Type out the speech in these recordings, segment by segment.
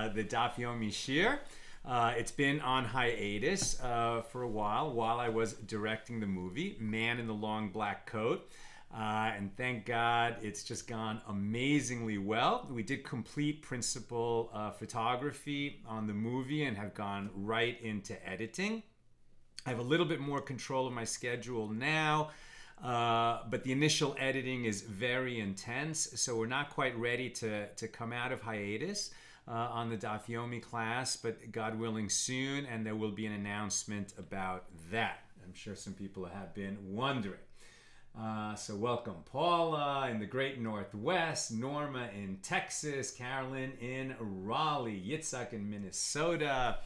the Daf Yomi Shir. It's been on hiatus for a while I was directing the movie Man in the Long Black Coat. And thank God it's just gone amazingly well. We did complete principal photography on the movie and have gone right into editing. I have a little bit more control of my schedule now, but the initial editing is very intense, so we're not quite ready to come out of hiatus on the Daf Yomi class, but God willing soon, and there will be an announcement about that. I'm sure some people have been wondering. So welcome Paula in the great Northwest, Norma in Texas, Carolyn in Raleigh, Yitzhak in Minnesota.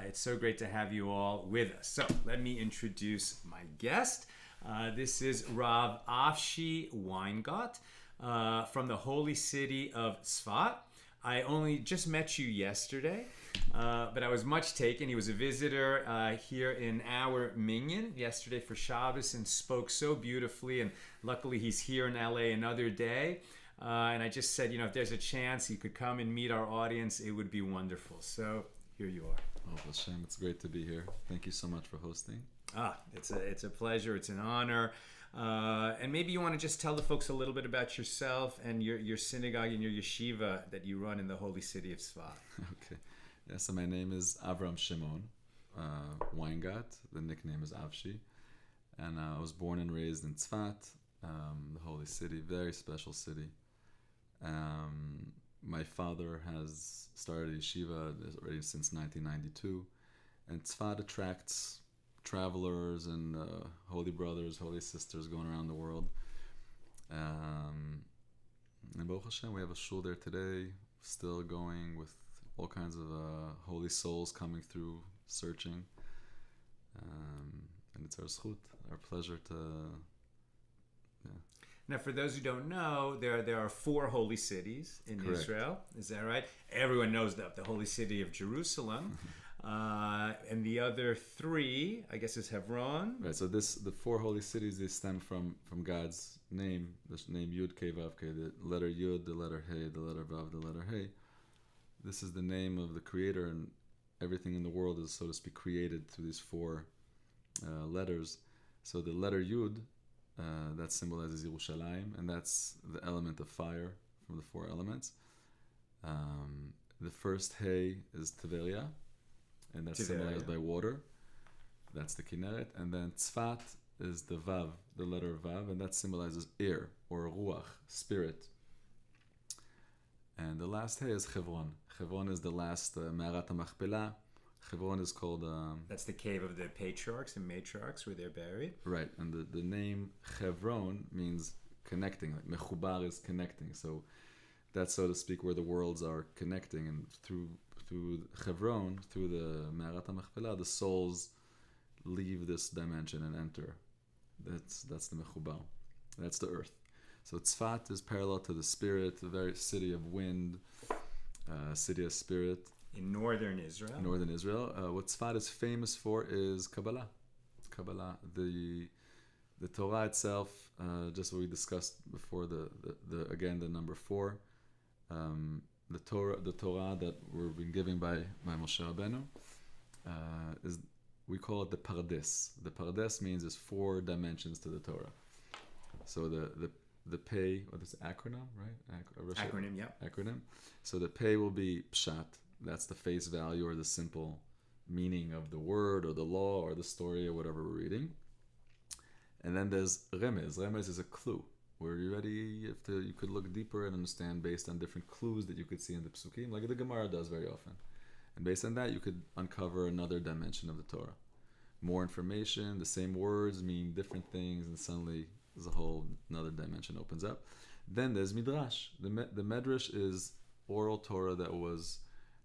It's so great to have you all with us. So let me introduce my guest. This is Rabbi Avshi Weingot from the holy city of Tzfat. I only just met you yesterday, but I was much taken. He was a visitor here in our minyan yesterday for Shabbos and spoke so beautifully. And luckily he's here in LA another day. And I just said, if there's a chance he could come and meet our audience, it would be wonderful. So here you are. Oh, Bal Shem, it's great to be here. Thank you so much for hosting. It's a pleasure. It's an honor. And maybe you want to just tell the folks a little bit about yourself and your synagogue and your yeshiva that you run in the holy city of Tzfat. Okay. Yeah, so my name is Avram Shimon Weingot. The nickname is Avshi. And I was born and raised in Tzfat, the holy city, very special city. My father has started a yeshiva already since 1992. And Tzfat attracts travelers and holy brothers, holy sisters going around the world. And Baruch Hashem, we have a shul there today, still going with all kinds of holy souls coming through, searching. And it's our zchut, our pleasure to... Yeah. Now, for those who don't know, there are 4 holy cities in Correct. Israel. Is that right? Everyone knows the holy city of Jerusalem. And the other 3, I guess, is Hebron. Right, so the 4 holy cities, they stem from God's name, the name Yud Kei Vav Kei, the letter Yud, the letter Hey, the letter Vav, the letter Hey. This is the name of the Creator, and everything in the world is, so to speak, created through these 4 letters. So the letter Yud, that symbolizes Yerushalayim, and that's the element of fire from the 4 elements. The first Hey is Tiberia, and that's symbolized by water. That's the Kinneret. And then Tzfat is the Vav, the letter Vav, and that symbolizes air or Ruach, spirit. And the last Hey is Hebron. Hebron is the last Me'arat HaMachpelah. Hebron is called... That's the cave of the patriarchs and matriarchs where they're buried. Right, and the name Hebron means connecting. Like Mechubar is connecting. So that's, so to speak, where the worlds are connecting. And through Hebron, through the Me'arat HaMachpelah, the souls leave this dimension and enter. That's the Mechubar. That's the earth. So Tzfat is parallel to the spirit, the very city of wind, city of spirit. In northern Israel. Northern Israel. What Tzfat is famous for is Kabbalah. Kabbalah. The Torah itself, just what we discussed before, the number 4. The Torah that we're being given by Moshe Rabbeinu is, we call it the Pardes. The Pardes means there's 4 dimensions to the Torah. So the Pei, what is acronym, right? Acronym, yeah. Acronym. So the Pei will be Pshat. That's the face value or the simple meaning of the word or the law or the story or whatever we're reading. And then there's Remez. Remez is a clue. Where you're ready, you could look deeper and understand based on different clues that you could see in the Psukim, like the Gemara does very often. And based on that, you could uncover another dimension of the Torah. More information, the same words mean different things, and suddenly there's a whole another dimension opens up. Then there's Midrash. The Medrash is oral Torah that was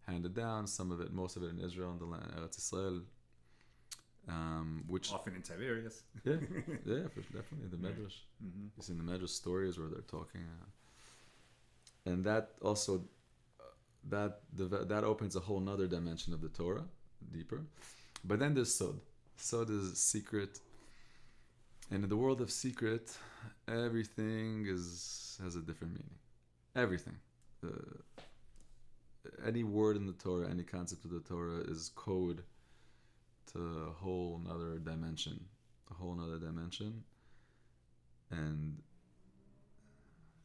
handed down, most of it in Israel, in the land Eretz Israel. Which often in Tiberias. yeah, definitely the Medrash. Mm-hmm. You see in the Medrash stories where they're talking, and that also that opens a whole nother dimension of the Torah, deeper. But then there's Sod. Sod is secret, and in the world of secret, everything has a different meaning. Everything. any word in the Torah, any concept of the Torah is code to a whole nother dimension. And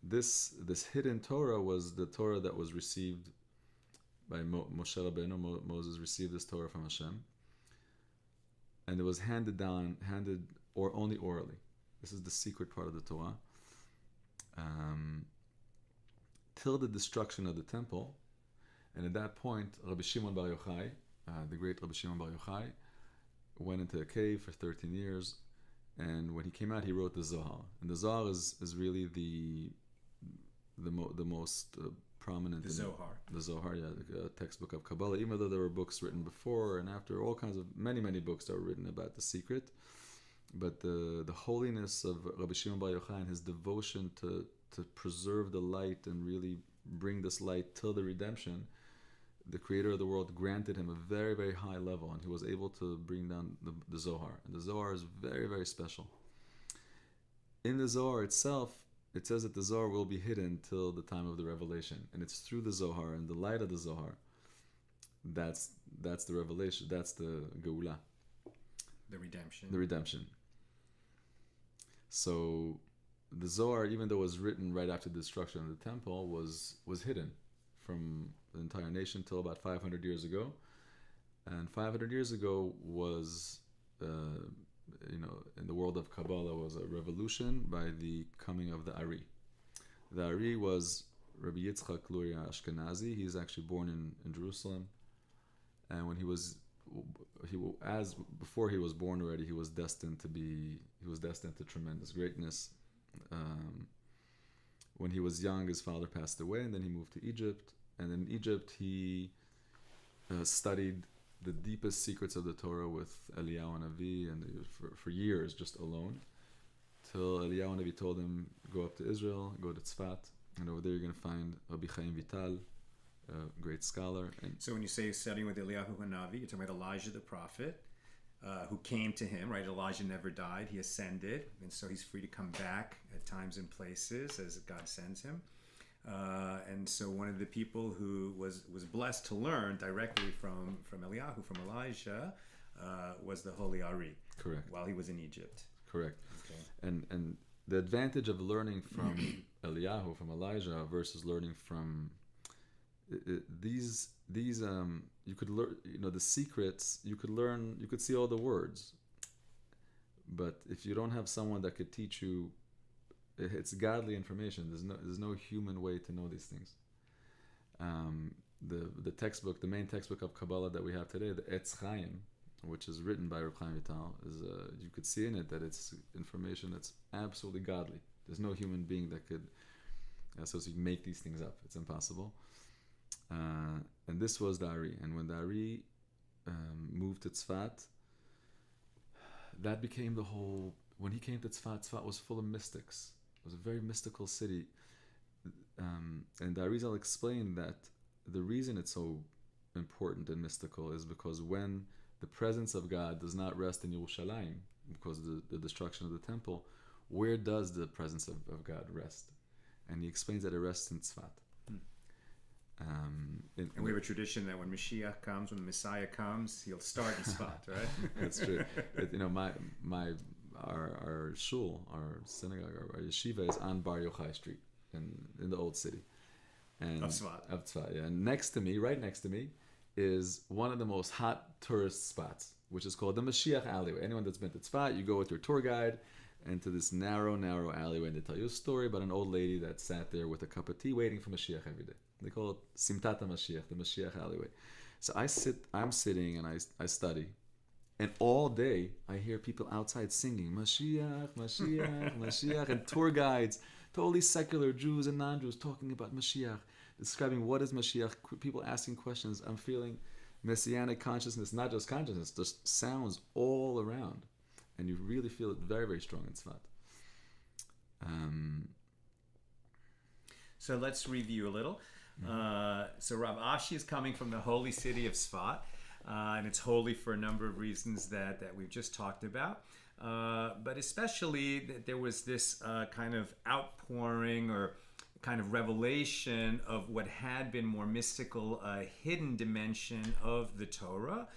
this hidden Torah was the Torah that was received by Moshe Rabbeinu. Moses received this Torah from Hashem, and it was handed or only orally. This is the secret part of the Torah. Till the destruction of the temple, and at that point, Rabbi Shimon Bar Yochai, the great Rabbi Shimon Bar Yochai, went into a cave for 13 years, and when he came out, he wrote the Zohar. And the Zohar is really the most prominent. The Zohar. The Zohar, yeah, the textbook of Kabbalah. Even though there were books written before and after, all kinds of many books that were written about the secret, but the holiness of Rabbi Shimon Bar Yochai and his devotion to preserve the light and really bring this light till the redemption, the creator of the world granted him a very, very high level, and he was able to bring down the Zohar. And the Zohar is very, very special. In the Zohar itself, it says that the Zohar will be hidden till the time of the revelation, and it's through the Zohar and the light of the Zohar that's the revelation, that's the Geula, the redemption. So the Zohar, even though it was written right after the destruction of the temple, was hidden from the entire nation till about 500 years ago. And 500 years ago was, in the world of Kabbalah, was a revolution by the coming of the Ari. The Ari was Rabbi Yitzchak Luria Ashkenazi. He's actually born in Jerusalem. And when before he was born already, he was destined to tremendous greatness. When he was young, his father passed away, and then he moved to Egypt. And in Egypt, he studied the deepest secrets of the Torah with Eliyahu Navi, and for years, just alone, till Eliyahu Navi told him, go up to Israel, go to Tzfat, and over there you're going to find Rabbi Chaim Vital, a great scholar. And so when you say studying with Eliyahu Navi, you're talking about Elijah the prophet, who came to him, right? Elijah never died. He ascended, and so he's free to come back at times and places as God sends him. And so one of the people who was blessed to learn directly from Eliyahu, from Elijah, was the Holy Ari. Correct. While he was in Egypt. Correct. Okay. And the advantage of learning from Eliyahu, from Elijah, versus learning from these you could learn, the secrets. You could see all the words, but if you don't have someone that could teach you, it's godly information. There's no human way to know these things. The textbook, the main textbook of Kabbalah that we have today, the Etz Chaim, which is written by Reb Chaim Vital, is you could see in it that it's information that's absolutely godly. There's no human being that could make these things up. It's impossible. And this was the Ari. And when the Ari moved to Tzfat, that became the whole. When he came to Tzfat, Tzfat was full of mystics. It was a very mystical city. And the Arizal explained that the reason it's so important and mystical is because when the presence of God does not rest in Yerushalayim, because of the destruction of the temple, where does the presence of God rest? And he explains that it rests in Tzfat. And we have a tradition that when Mashiach comes, when the Messiah comes, he'll start in Tzfat, right? That's true. Our shul, our synagogue, our yeshiva is on Bar Yochai Street in the old city. And Of Tzfat, yeah. And right next to me, is one of the most hot tourist spots, which is called the Mashiach Alleyway. Anyone that's been to Tzfat, you go with your tour guide into this narrow alleyway, and they tell you a story about an old lady that sat there with a cup of tea waiting for Mashiach every day. They call it Simtat HaMashiach, the Mashiach Alleyway. So I'm sitting and I study. And all day, I hear people outside singing, Mashiach, Mashiach, Mashiach, and tour guides, totally secular Jews and non-Jews talking about Mashiach, describing what is Mashiach, people asking questions. I'm feeling messianic consciousness, not just consciousness, just sounds all around. And you really feel it very, very strong in Tzfat. So let's review a little. So Rav Avshi is coming from the holy city of Tzfat. And it's holy for a number of reasons that we've just talked about. But especially that there was this kind of outpouring or kind of revelation of what had been more mystical, hidden dimension of the Torah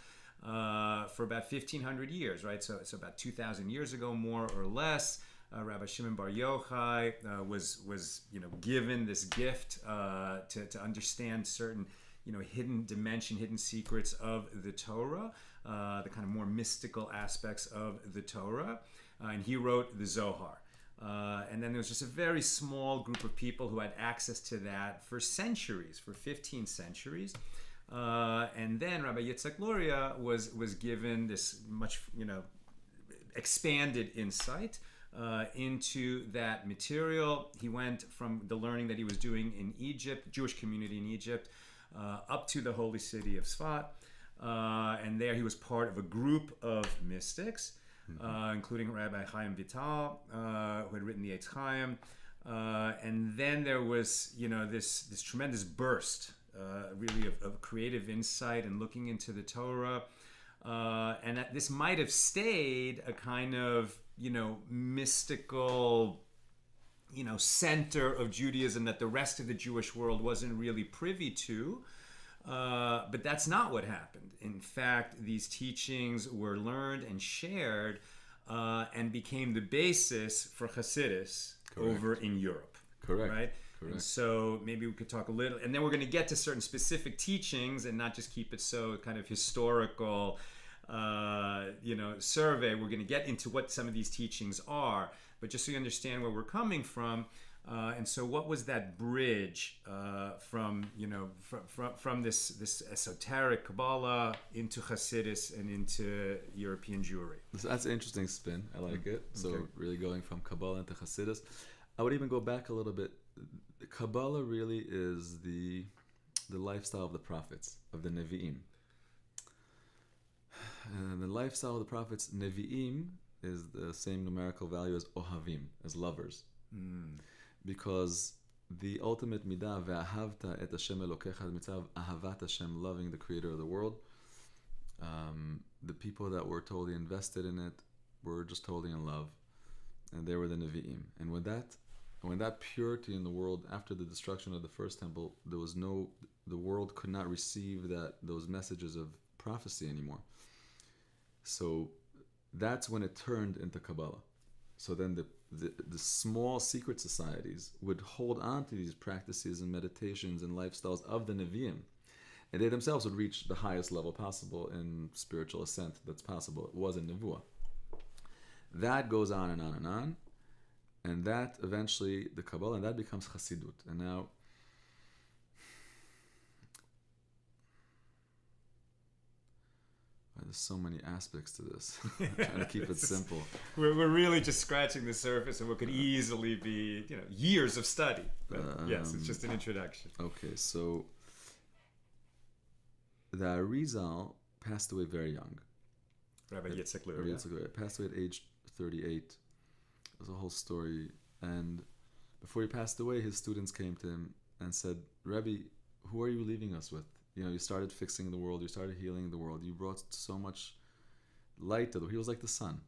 for about 1,500 years, right? So about 2,000 years ago, more or less. Rabbi Shimon Bar Yochai was given this gift to understand certain hidden dimension, hidden secrets of the Torah, the kind of more mystical aspects of the Torah, and he wrote the Zohar. And then there was just a very small group of people who had access to that for centuries, for 15 centuries. And then Rabbi Yitzhak Luria was given this much expanded insight into that material. He went from the learning that he was doing in Egypt, Jewish community in Egypt, up to the holy city of Tzfat. And there he was part of a group of mystics, including Rabbi Chaim Vital, who had written the Eitz Chaim. And then there was, this tremendous burst, really of creative insight and looking into the Torah. And that this might have stayed a kind of, mystical, center of Judaism that the rest of the Jewish world wasn't really privy to. But that's not what happened. In fact, these teachings were learned and shared and became the basis for Hasidus over in Europe. Correct. Right? Correct. And so maybe we could talk a little, and then we're going to get to certain specific teachings and not just keep it so kind of historical, survey. We're going to get into what some of these teachings are, but just so you understand where we're coming from. And so, what was that bridge from this esoteric Kabbalah into Hasidus and into European Jewry? That's an interesting spin. I like it. So Okay. really going from Kabbalah into Hasidus. I would even go back a little bit. Kabbalah really is the lifestyle of the prophets, of the Nevi'im. And the lifestyle of the prophets, Nevi'im, is the same numerical value as Ohavim, as lovers. Because the ultimate midah, ve'ahavta et Hashem Elokecha, the mitzvah of ahavat Hashem, loving the creator of the world, the people that were totally invested in it were just totally in love. And they were the Nevi'im. And when that purity in the world, after the destruction of the first temple, the world could not receive those messages of prophecy anymore. So that's when it turned into Kabbalah. So then the small secret societies would hold on to these practices and meditations and lifestyles of the Nevi'im. And they themselves would reach the highest level possible in spiritual ascent that's possible. It was a Nevuah. That goes on and on and on. And that eventually, the Kabbalah, and that becomes Hasidut. And now, there's so many aspects to this. I'm trying to keep it simple. We're really just scratching the surface of what could easily be, years of study. But yes, it's just an introduction. Okay, so the Arizal passed away very young. Rabbi Yitzhak Luria. Passed away at age 38. There's a whole story. And before he passed away, his students came to him and said, Rabbi, who are you leaving us with? You started fixing the world, you started healing the world, you brought so much light to the world. He was like the sun.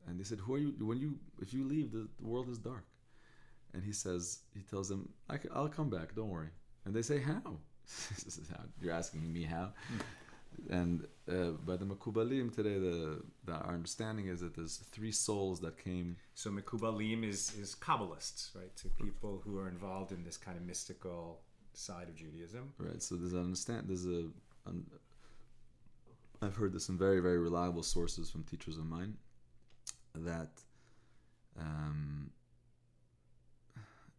And they said, who are you? If you leave, the world is dark. And he tells them, I'll come back, don't worry. And they say, how? This is how. You're asking me how? And by the Mekubalim today, our understanding is that there's 3 souls that came. So Mekubalim is Kabbalists, right? So people who are involved in this kind of mystical side of Judaism. Right. So I've heard this in very, very reliable sources from teachers of mine, that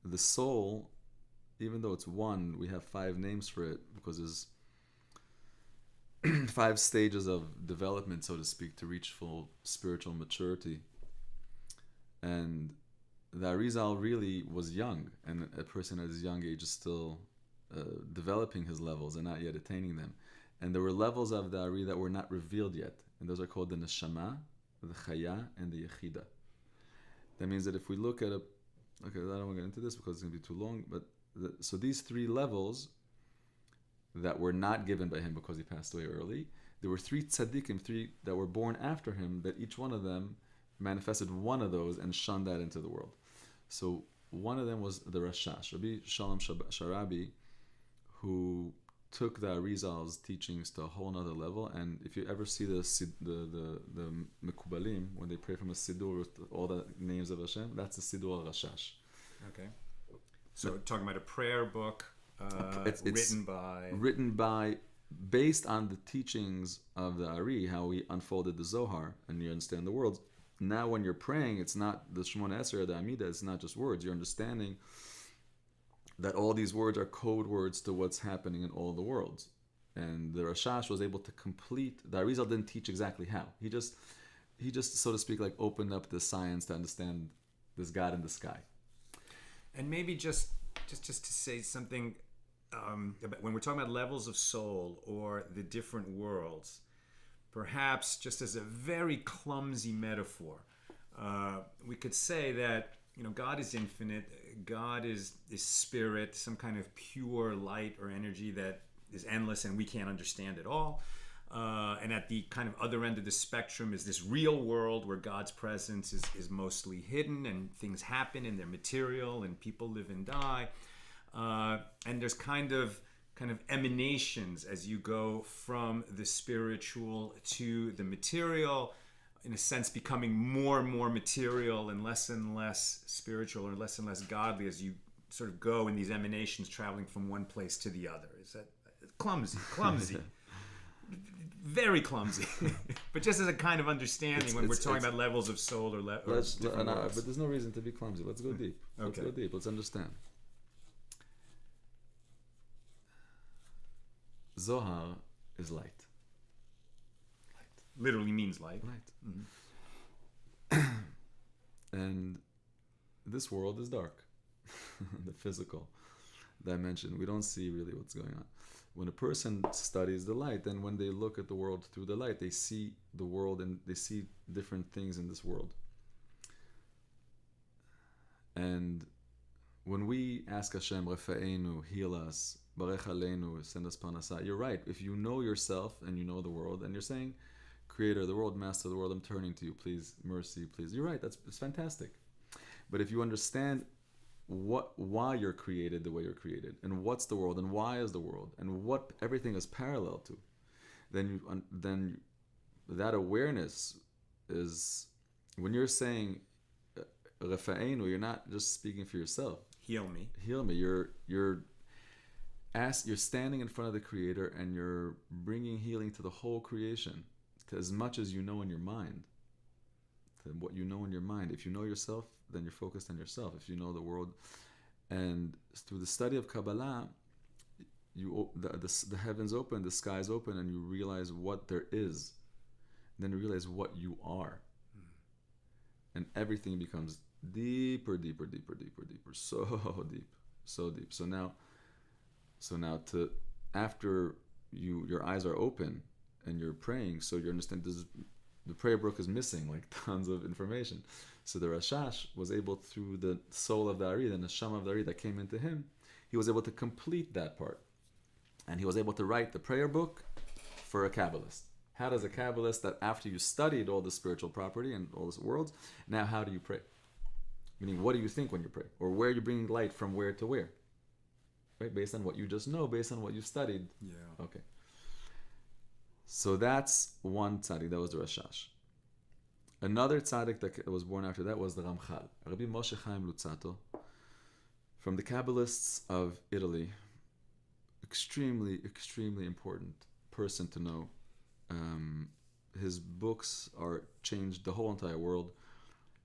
the soul, even though it's one, we have 5 names for it because there's 5 stages of development, so to speak, to reach full spiritual maturity. And the Arizal really was young, and a person at his young age is still developing his levels and not yet attaining them. And there were levels of the Ari that were not revealed yet, and those are called the Neshama, the Chaya, and the Yechida. That means that if we look at I don't want to get into this because it's going to be too long, but so these 3 levels that were not given by him because he passed away early, there were 3 tzaddikim, 3 that were born after him, that each one of them manifested one of those and shunned that into the world. So one of them was the Rashash, Rabbi Shalom Sharabi, who took the Arizal's teachings to a whole nother level. And if you ever see the Mekubalim, when they pray from a Siddur with all the names of Hashem, that's the Siddur al-Rashash. Okay. So talking about a prayer book It's written by, based on the teachings of the Ari, how he unfolded the Zohar, and you understand the worlds. Now when you're praying, it's not the Shemona Esrei or the Amida, it's not just words. You're understanding that all these words are code words to what's happening in all the worlds. And the Rashash was able to complete, the Arizal didn't teach exactly how. He just, so to speak, like opened up the science to understand this God in the sky. And maybe just to say something, about when we're talking about levels of soul or the different worlds, perhaps just as a very clumsy metaphor, we could say that, God is infinite. God is spirit, some kind of pure light or energy that is endless and we can't understand at all. And at the kind of other end of the spectrum is this real world where God's presence is mostly hidden and things happen and they're material and people live and die. And there's kind of emanations as you go from the spiritual to the material, in a sense becoming more and more material and less spiritual or less and less godly as you sort of go in these emanations traveling from one place to the other. Is that clumsy? Very clumsy. But just as a kind of understanding when we're talking about levels of soul or different worlds. But there's no reason to be clumsy. Let's go deep. Let's go deep. Let's understand. Zohar is light. Literally means light. Mm-hmm. And this world is dark. The physical dimension. We don't see really what's going on. When a person studies the light, then when they look at the world through the light, they see the world and they see different things in this world. And when we ask Hashem, Refa'enu, heal us, Barech Aleinu, send us Parnasah, you're right. If you know yourself and you know the world, and you're saying, Creator of the world, Master of the world, I'm turning to you, please, mercy, please. You're right, it's fantastic. But if you understand why you're created the way you're created, and what's the world, and why is the world, and what everything is parallel to, then that awareness is, when you're saying Refa'enu, you're not just speaking for yourself. Heal me. You're standing in front of the Creator, and you're bringing healing to the whole creation, to as much as you know in your mind, to what you know in your mind. If you know yourself, then you're focused on yourself. If you know the world, and through the study of Kabbalah, the heavens open, the skies open, and you realize what there is. And then you realize what you are, and everything becomes deeper, so deep. So now, after your eyes are open and you're praying, so you understand the prayer book is missing like tons of information. So the Rashash was able, through the soul of the Ari, the neshama of the Ari that came into him, he was able to complete that part. And he was able to write the prayer book for a Kabbalist. How does a Kabbalist, that after you studied all the spiritual property and all the worlds, now how do you pray? Meaning, what do you think when you pray? Or where are you bringing light from where to where? Right? Based on what you just know, based on what you studied. Yeah. Okay. So that's one tzaddik, that was the Rashash. Another tzaddik that was born after that was the Ramchal, Rabbi Moshe Chaim Luzzatto, from the Kabbalists of Italy. Extremely important person to know. His books changed the whole entire world,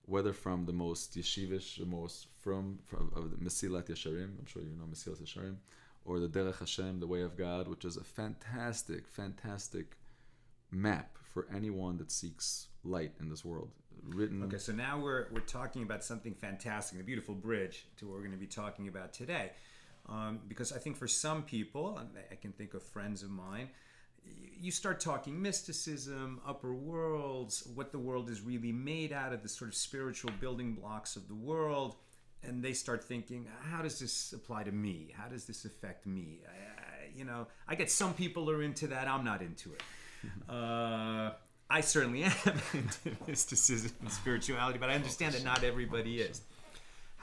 whether from the most yeshivish, the most from of the Mesilat Yesharim, I'm sure you know Mesilat Yesharim, or the Derech Hashem, the Way of God, which is a fantastic map for anyone that seeks light in this world. Written. Okay, so now we're talking about something fantastic, a beautiful bridge to what we're going to be talking about today. Because I think for some people, I can think of friends of mine, you start talking mysticism, upper worlds, what the world is really made out of, the sort of spiritual building blocks of the world, and they start thinking, how does this apply to me? How does this affect me? I get some people are into that. I'm not into it. I certainly am into mysticism and spirituality, but I understand that not everybody is.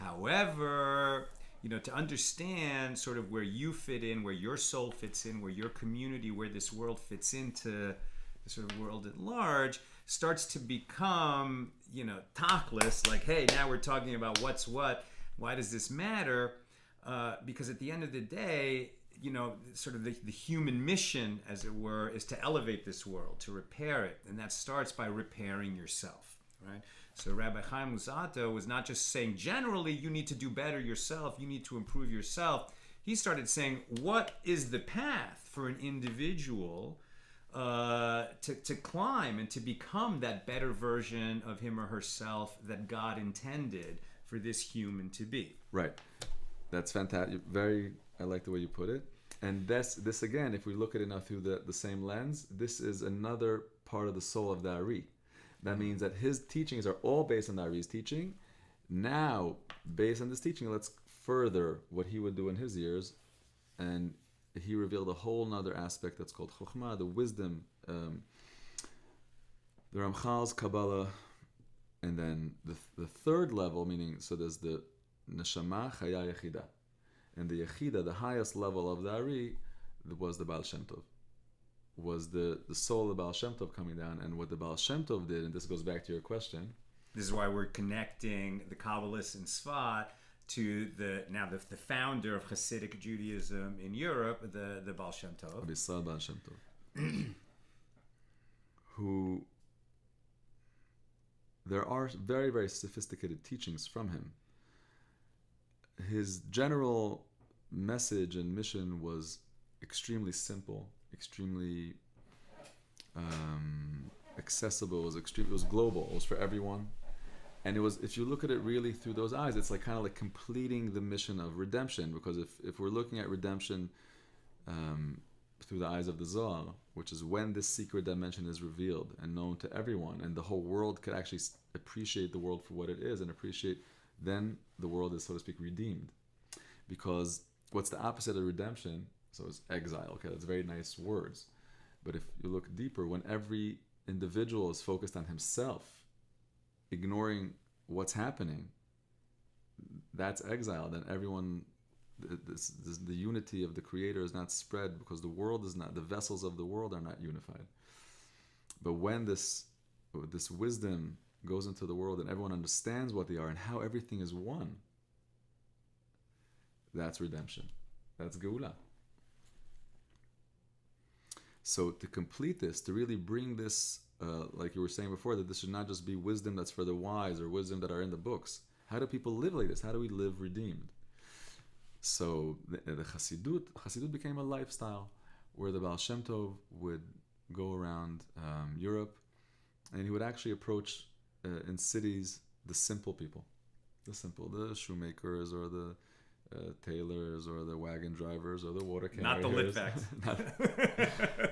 However, to understand sort of where you fit in, where your soul fits in, where your community, where this world fits into the sort of world at large, starts to become, tachless, like, hey, now we're talking about what's what, why does this matter? Because at the end of the day, sort of the human mission, as it were, is to elevate this world, to repair it. And that starts by repairing yourself, right? So Rabbi Chaim Luzzatto was not just saying, generally, you need to do better yourself, you need to improve yourself. He started saying, what is the path for an individual to climb and to become that better version of him or herself that God intended for this human to be? Right. That's fantastic. I like the way you put it. And this again, if we look at it now through the same lens, this is another part of the soul of the Ari. That means that his teachings are all based on the Ari's teaching. Now, based on this teaching, let's further what he would do in his years. And he revealed a whole nother aspect that's called Chokhmah, the wisdom, the Ramchal's Kabbalah, and then the third level, meaning, so there's the Neshama Chaya Yechida. And the Yechida, the highest level of the Ari, was the Bal Shem Tov. Was the soul of the Bal Shem Tov coming down. And what the Bal Shem Tov did, and this goes back to your question. This is why we're connecting the Kabbalists in Tzfat to the founder of Hasidic Judaism in Europe, the Bal Shem Tov. Abisal Bal Shem Tov. Who, there are very, very sophisticated teachings from him. His general message and mission was extremely simple, extremely accessible. It was global. It was for everyone, and it was. If you look at it really through those eyes, it's like kind of like completing the mission of redemption. Because if we're looking at redemption through the eyes of the Zohar, which is when this secret dimension is revealed and known to everyone, and the whole world could actually appreciate the world for what it is and appreciate. Then the world is, so to speak, redeemed. Because what's the opposite of redemption? So it's exile. Okay, that's very nice words. But if you look deeper, when every individual is focused on himself, ignoring what's happening, that's exile. Then everyone, the unity of the Creator is not spread because the world is not, the vessels of the world are not unified. But when this wisdom goes into the world and everyone understands what they are and how everything is one, that's redemption. That's Geula. So to complete this, to really bring this, like you were saying before, that this should not just be wisdom that's for the wise or wisdom that are in the books. How do people live like this? How do we live redeemed? So the Hasidut became a lifestyle where the Bal Shem Tov would go around Europe, and he would actually approach in cities the simple people, the shoemakers or the tailors or the wagon drivers or the water carriers. Not the Litvaks.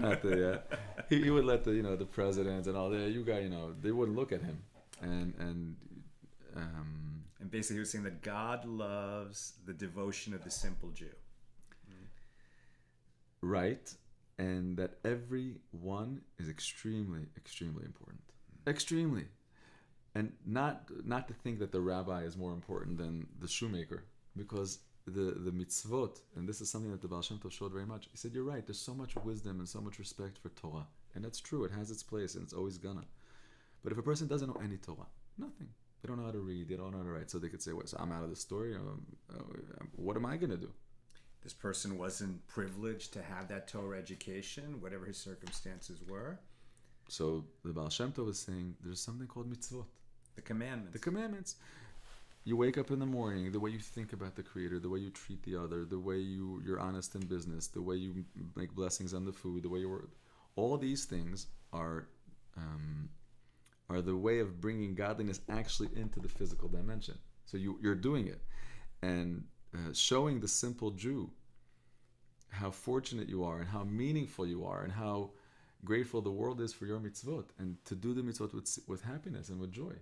not the he would let the presidents and all that they wouldn't look at him and basically he was saying that God loves the devotion of the simple Jew. Right, and that everyone is extremely, extremely important. Extremely. And not to think that the rabbi is more important than the shoemaker, because the mitzvot, and this is something that the Bal Shem Tov showed very much. He said, you're right, there's so much wisdom and so much respect for Torah. And that's true, it has its place and it's always gonna. But if a person doesn't know any Torah, nothing. They don't know how to read, they don't know how to write, so they could say, so I'm out of the story, what am I going to do? This person wasn't privileged to have that Torah education, whatever his circumstances were. So the Bal Shem Tov is saying there's something called mitzvot. The commandments. The commandments. You wake up in the morning, the way you think about the Creator, the way you treat the other, the way you're honest in business, the way you make blessings on the food, the way you work. All these things are the way of bringing godliness actually into the physical dimension. So you're doing it. And showing the simple Jew how fortunate you are and how meaningful you are and how grateful the world is for your mitzvot, and to do the mitzvot with happiness and with joy.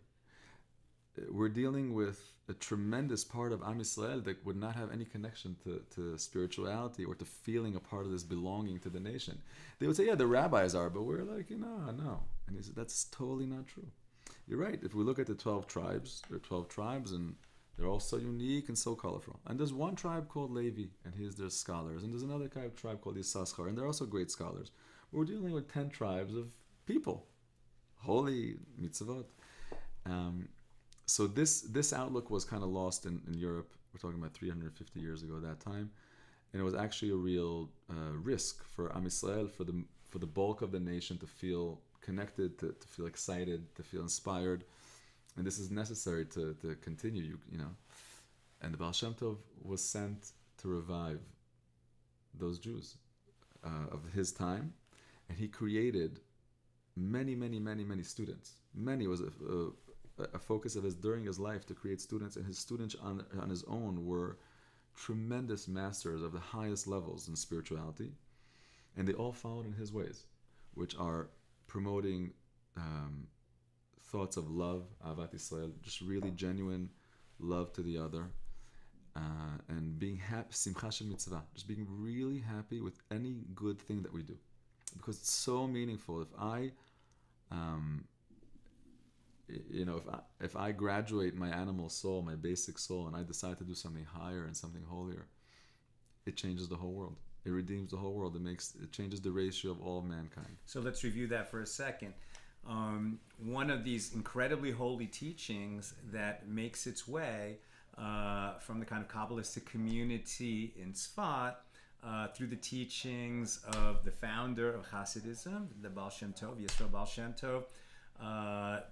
We're dealing with a tremendous part of Am Yisrael that would not have any connection to spirituality or to feeling a part of this belonging to the nation. They would say, yeah, the rabbis are, but we're like, no. And he said, that's totally not true. You're right. If we look at the 12 tribes, there are 12 tribes, and They're all so unique and so colorful. And there's one tribe called Levi, and there's scholars. And there's another tribe called Issachar, and they're also great scholars. We're dealing with 10 tribes of people, holy mitzvot. So this outlook was kind of lost in Europe. We're talking about 350 years ago at that time. And it was actually a real risk for Am Yisrael, for the bulk of the nation to feel connected, to feel excited, to feel inspired. And this is necessary to continue, you know. And the Bal Shem Tov was sent to revive those Jews of his time. And he created many students. Many was a focus of his during his life to create students. And his students on his own were tremendous masters of the highest levels in spirituality. And they all followed in his ways, which are promoting thoughts of love, Ahavat Yisrael, just really genuine love to the other, and being happy, simcha shel mitzvah, just being really happy with any good thing that we do, because it's so meaningful. If I graduate my animal soul, my basic soul, and I decide to do something higher and something holier, it changes the whole world. It redeems the whole world. It changes the ratio of all mankind. So let's review that for a second. One of these incredibly holy teachings that makes its way from the kind of Kabbalistic community in Tzfat through the teachings of the founder of Hasidism, the Bal Shem Tov, Yisrael Bal Shem Tov,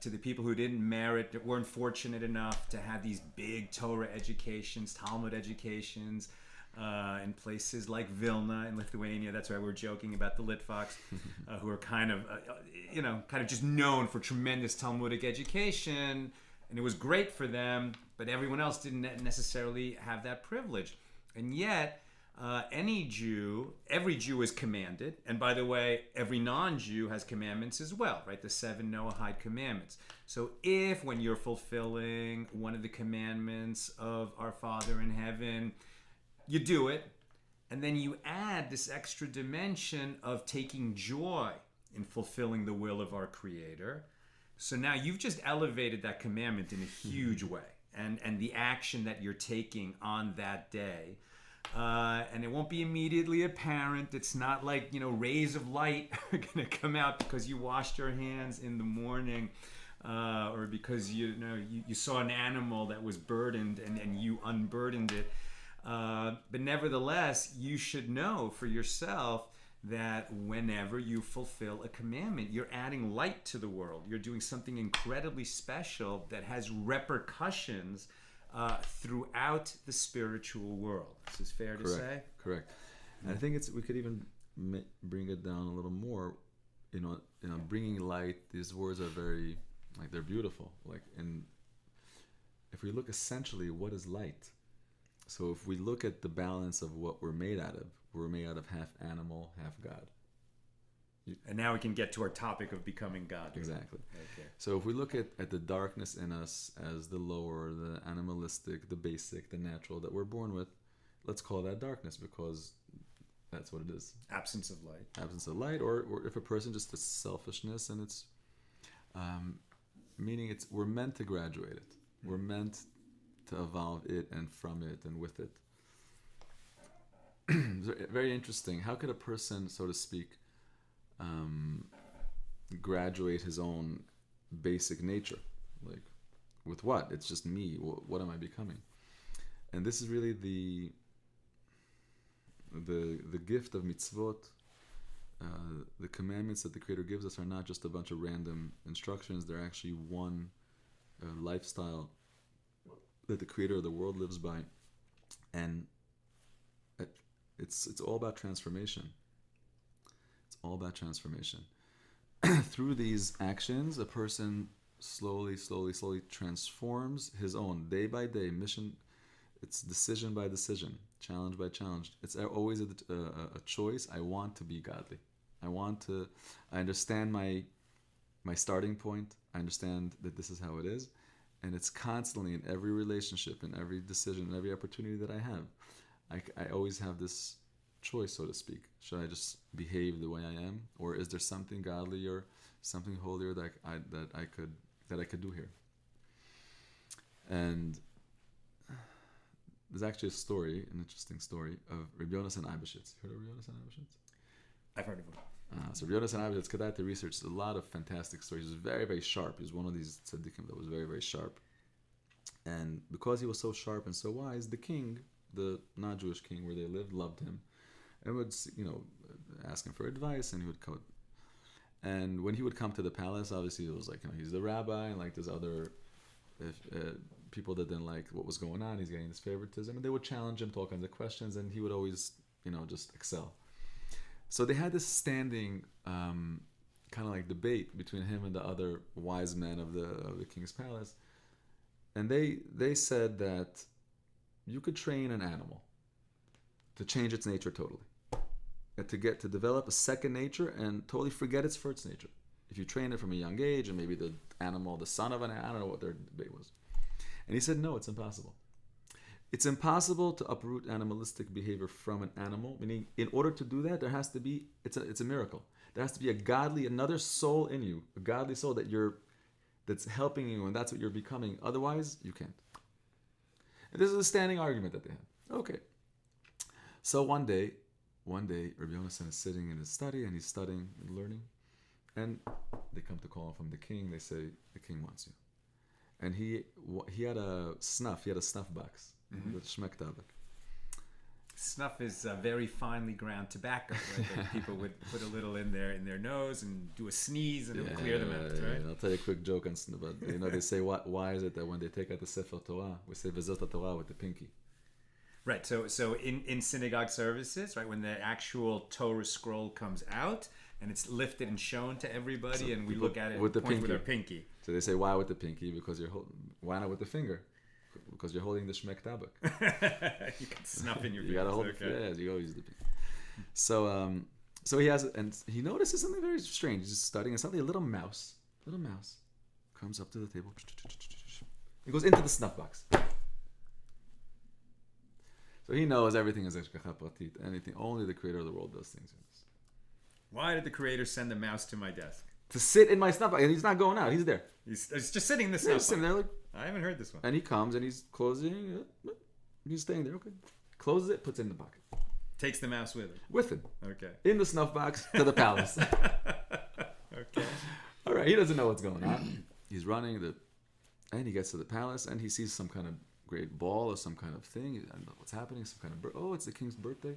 to the people who didn't merit, that weren't fortunate enough to have these big Torah educations, Talmud educations, in places like Vilna in Lithuania. That's why we're joking about the Litvaks, who are kind of just known for tremendous Talmudic education, and it was great for them, but everyone else didn't necessarily have that privilege. And yet, every Jew is commanded, and by the way, every non-Jew has commandments as well, right? The 7 Noahide commandments. So if, when you're fulfilling one of the commandments of our Father in heaven, you do it, and then you add this extra dimension of taking joy in fulfilling the will of our Creator. So now you've just elevated that commandment in a huge way, and the action that you're taking on that day. And it won't be immediately apparent. It's not like, rays of light are going to come out because you washed your hands in the morning, or because you saw an animal that was burdened and you unburdened it. But nevertheless, you should know for yourself that whenever you fulfill a commandment, you're adding light to the world. You're doing something incredibly special that has repercussions throughout the spiritual world. This is fair to say? Correct. And I think we could even bring it down a little more. Bringing light. These words are very, they're beautiful. If we look essentially, what is light? So if we look at the balance of what we're made out of, we're made out of half animal, half God. And now we can get to our topic of becoming God. Exactly. Okay. So if we look at the darkness in us as the lower, the animalistic, the basic, the natural that we're born with, let's call that darkness, because that's what it is. Absence of light. Absence of light, or if a person just is selfishness, and it's meaning we're meant to graduate it. We're meant to evolve it and from it and with it. Very interesting. How could a person, so to speak, graduate his own basic nature? With what? It's just me. What am I becoming? And this is really the gift of mitzvot. The commandments that the Creator gives us are not just a bunch of random instructions. They're actually one lifestyle that the Creator of the world lives by, and it's all about transformation. It's all about transformation. Through these actions, a person slowly transforms his own, day by day, mission. It's decision by decision, challenge by challenge. It's always a choice. I want to be godly. I understand my starting point. I understand that this is how it is. And it's constantly in every relationship, in every decision, in every opportunity that I have. I always have this choice, so to speak. Should I just behave the way I am, or is there something godly or something holier that I could do here? And there's actually a story, an interesting story of Rabbi Yonasan Eibeshitz. You heard of Rabbi Yonasan Eibeshitz? I've heard of him. So Rabbi Yonasan Eibeshitz, Kedai researched a lot of fantastic stories. He was very, very sharp. He was one of these tzaddikim that was very, very sharp. And because he was so sharp and so wise, the king, the non-Jewish king where they lived, loved him and would, ask him for advice, and he would come. And when he would come to the palace, obviously it was like, he's the rabbi, and like there's other people that didn't like what was going on. He's getting this favoritism, and they would challenge him to all kinds of questions, and he would always, just excel. So they had this standing kind of like debate between him and the other wise men of the king's palace. And they said that you could train an animal to change its nature totally. And to develop a second nature and totally forget its first nature. If you train it from a young age, and maybe the animal, the son of an animal, I don't know what their debate was. And he said, no, it's impossible. It's impossible to uproot animalistic behavior from an animal, meaning in order to do that, there has to be, it's a miracle. There has to be another soul in you, a godly soul that's helping you, and that's what you're becoming. Otherwise, you can't. And this is a standing argument that they had. Okay. So one day, Rabbi Yonasan is sitting in his study, and he's studying and learning. And they come to call him from the king. They say, the king wants you. And he had a snuff box with shmek tabak. Snuff is very finely ground tobacco, right? That people would put a little in their nose and do a sneeze, and it would clear them out, right? I'll tell you a quick joke on snuff. But they say, why is it that when they take out the Sefer Torah, we say Vezot Torah with the pinky? Right. So in synagogue services, right, when the actual Torah scroll comes out and it's lifted and shown to everybody, and we look at it with the point pinky. with our pinky. So they say, why with the pinky? Because why not with the finger? Because you're holding the shmek tabak. You can snuff in your fingers. You gotta hold it. You gotta use the pinky. So he has, and he notices something very strange. He's just studying, and suddenly a little mouse comes up to the table. He goes into the snuff box. So he knows everything is hashgacha pratit. Anything, only the creator of the world does things. Why did the creator send the mouse to my desk? To sit in my snuff box. And he's not going out. He's there. He's just sitting in the snuff box. Sitting there like, I haven't heard this one. and he comes and he's closing. He's staying there. Okay. Closes it, puts it in the pocket. Takes the mouse with him. With him. Okay. In the snuff box to the palace. Okay. All right. He doesn't know what's going on. He's running and he gets to the palace, and he sees some kind of great ball or some kind of thing. I don't know what's happening. Some kind of it's the king's birthday.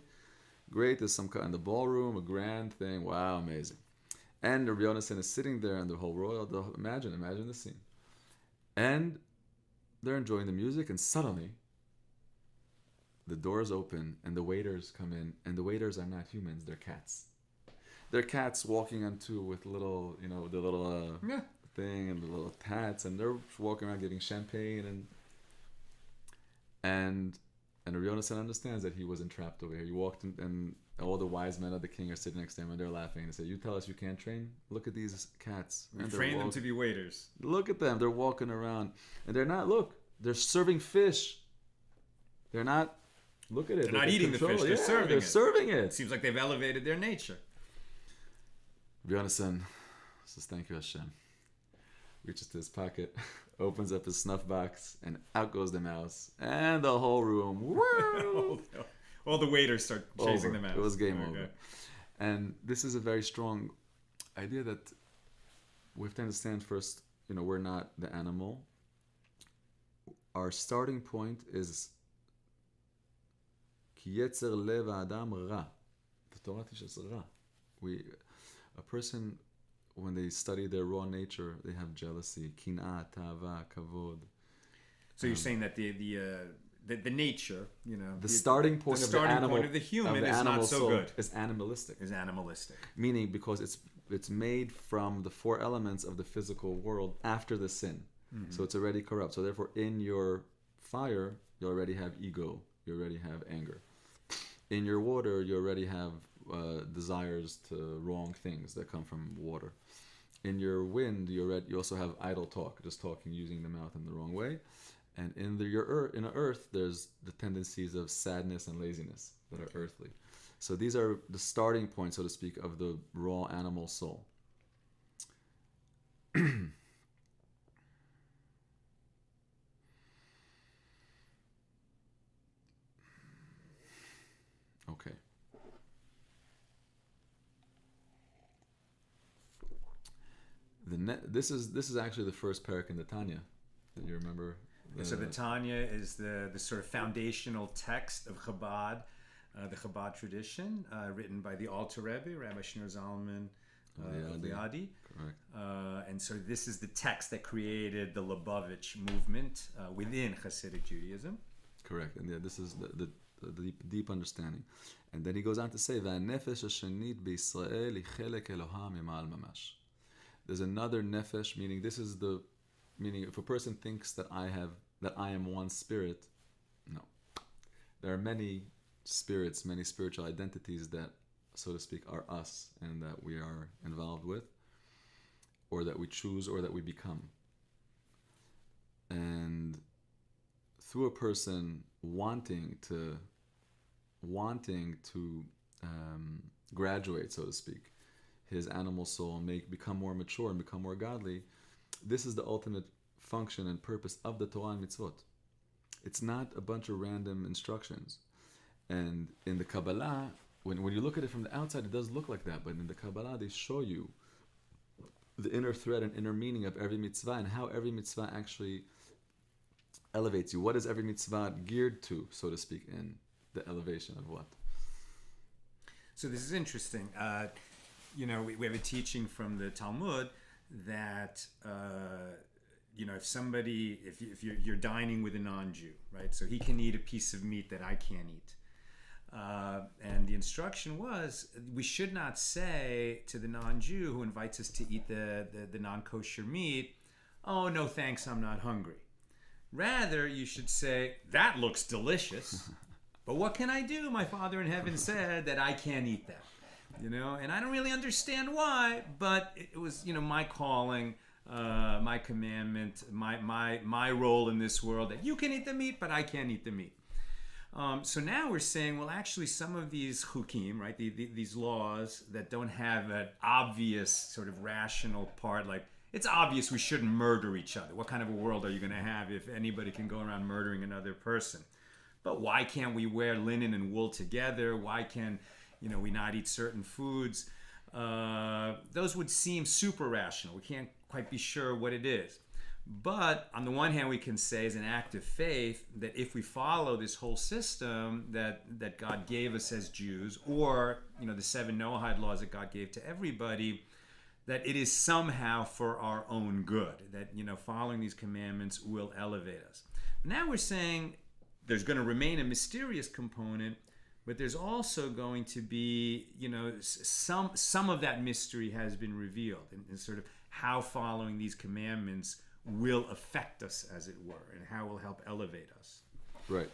Great. There's some kind in the ballroom, a grand thing. Wow, amazing. And Rabbi Yonasan is sitting there, and the whole royal. Imagine the scene. And they're enjoying the music, and suddenly the doors open, and the waiters come in, and the waiters are not humans; they're cats. They're cats walking on two with little, the little thing and the little hats, and they're walking around giving champagne and Rabbi Yonasan understands that he was entrapped over here. He walked in, and all the wise men of the king are sitting next to him, and they're laughing. And they say, "You tell us you can't train? Look at these cats. We train them to be waiters. Look at them. They're walking around, and they're not. Look, they're serving fish. They're not. Look at it. They're not eating the fish. They're serving it. Serving it. It seems like they've elevated their nature." Rabbi Yonasan says, "Thank you, Hashem." Reaches to his pocket, opens up his snuff box, and out goes the mouse, and the whole room. Woo! All the waiters start chasing the mouse. It was game over. And this is a very strong idea that we have to understand first. We're not the animal. Our starting point is ki yetzer lev adam ra. The Torah teaches ra. A person, when they study their raw nature, they have jealousy, kin'ah, ta'ava, kavod. So you're saying that the nature, the starting point of the animal, point of the human is not so good. Is animalistic. Meaning because it's made from the four elements of the physical world after the sin, so it's already corrupt. So therefore, in your fire, you already have ego. You already have anger. In your water, you already have desires to wrong things that come from water. In your wind, you also have idle talk, just talking, using the mouth in the wrong way. And in earth, there's the tendencies of sadness and laziness that are earthly. So these are the starting point, so to speak, of the raw animal soul. Okay. This is actually the first parak in the Tanya. Do you remember? So the Tanya is the sort of foundational text of Chabad, the Chabad tradition, written by the Alter Rebbe, Rabbi Shneur Zalman of Liadi. Correct. And so this is the text that created the Lubavitch movement within Hasidic Judaism. Correct. And this is the deep understanding. And then he goes on to say, "Va'nefesh hashanit b'Yisrael hi chelek Eloham mima'al mamash." There's another nefesh, meaning this is the meaning. If a person thinks that I am one spirit, no. There are many spirits, many spiritual identities that, so to speak, are us and that we are involved with, or that we choose, or that we become. And through a person wanting to graduate, so to speak, his animal soul may become more mature and become more godly, this is the ultimate function and purpose of the Torah and Mitzvot. It's not a bunch of random instructions. And in the Kabbalah, when you look at it from the outside, it does look like that, but in the Kabbalah, they show you the inner thread and inner meaning of every mitzvah and how every mitzvah actually elevates you. What is every mitzvah geared to, so to speak, in the elevation of what? So this is interesting. We have a teaching from the Talmud that if you're dining with a non-Jew, right? So he can eat a piece of meat that I can't eat. And the instruction was, we should not say to the non-Jew who invites us to eat the non-kosher meat, "Oh, no thanks, I'm not hungry." Rather, you should say, "That looks delicious, but what can I do? My Father in heaven said that I can't eat that." And I don't really understand why, but it was, my calling, my commandment, my role in this world, that you can eat the meat, but I can't eat the meat. So now we're saying, well, actually, some of these chukim, right, these laws that don't have an obvious sort of rational part, like it's obvious we shouldn't murder each other. What kind of a world are you going to have if anybody can go around murdering another person? But why can't we wear linen and wool together? Why can we not eat certain foods? Those would seem super rational. We can't quite be sure what it is. But on the one hand, we can say as an act of faith that if we follow this whole system that God gave us as Jews, or the 7 Noahide laws that God gave to everybody, that it is somehow for our own good, that following these commandments will elevate us. Now we're saying there's going to remain a mysterious component, but there's also going to be, some of that mystery has been revealed, and sort of how following these commandments will affect us, as it were, and how it will help elevate us. Right.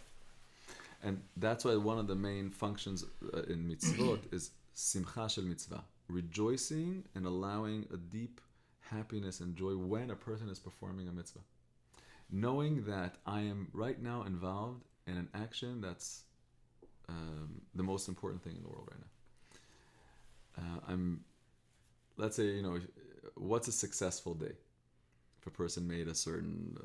And that's why one of the main functions in mitzvot is simcha shel mitzvah, rejoicing and allowing a deep happiness and joy when a person is performing a mitzvah. Knowing that I am right now involved in an action that's the most important thing in the world right now. Let's say, what's a successful day? If a person made a certain,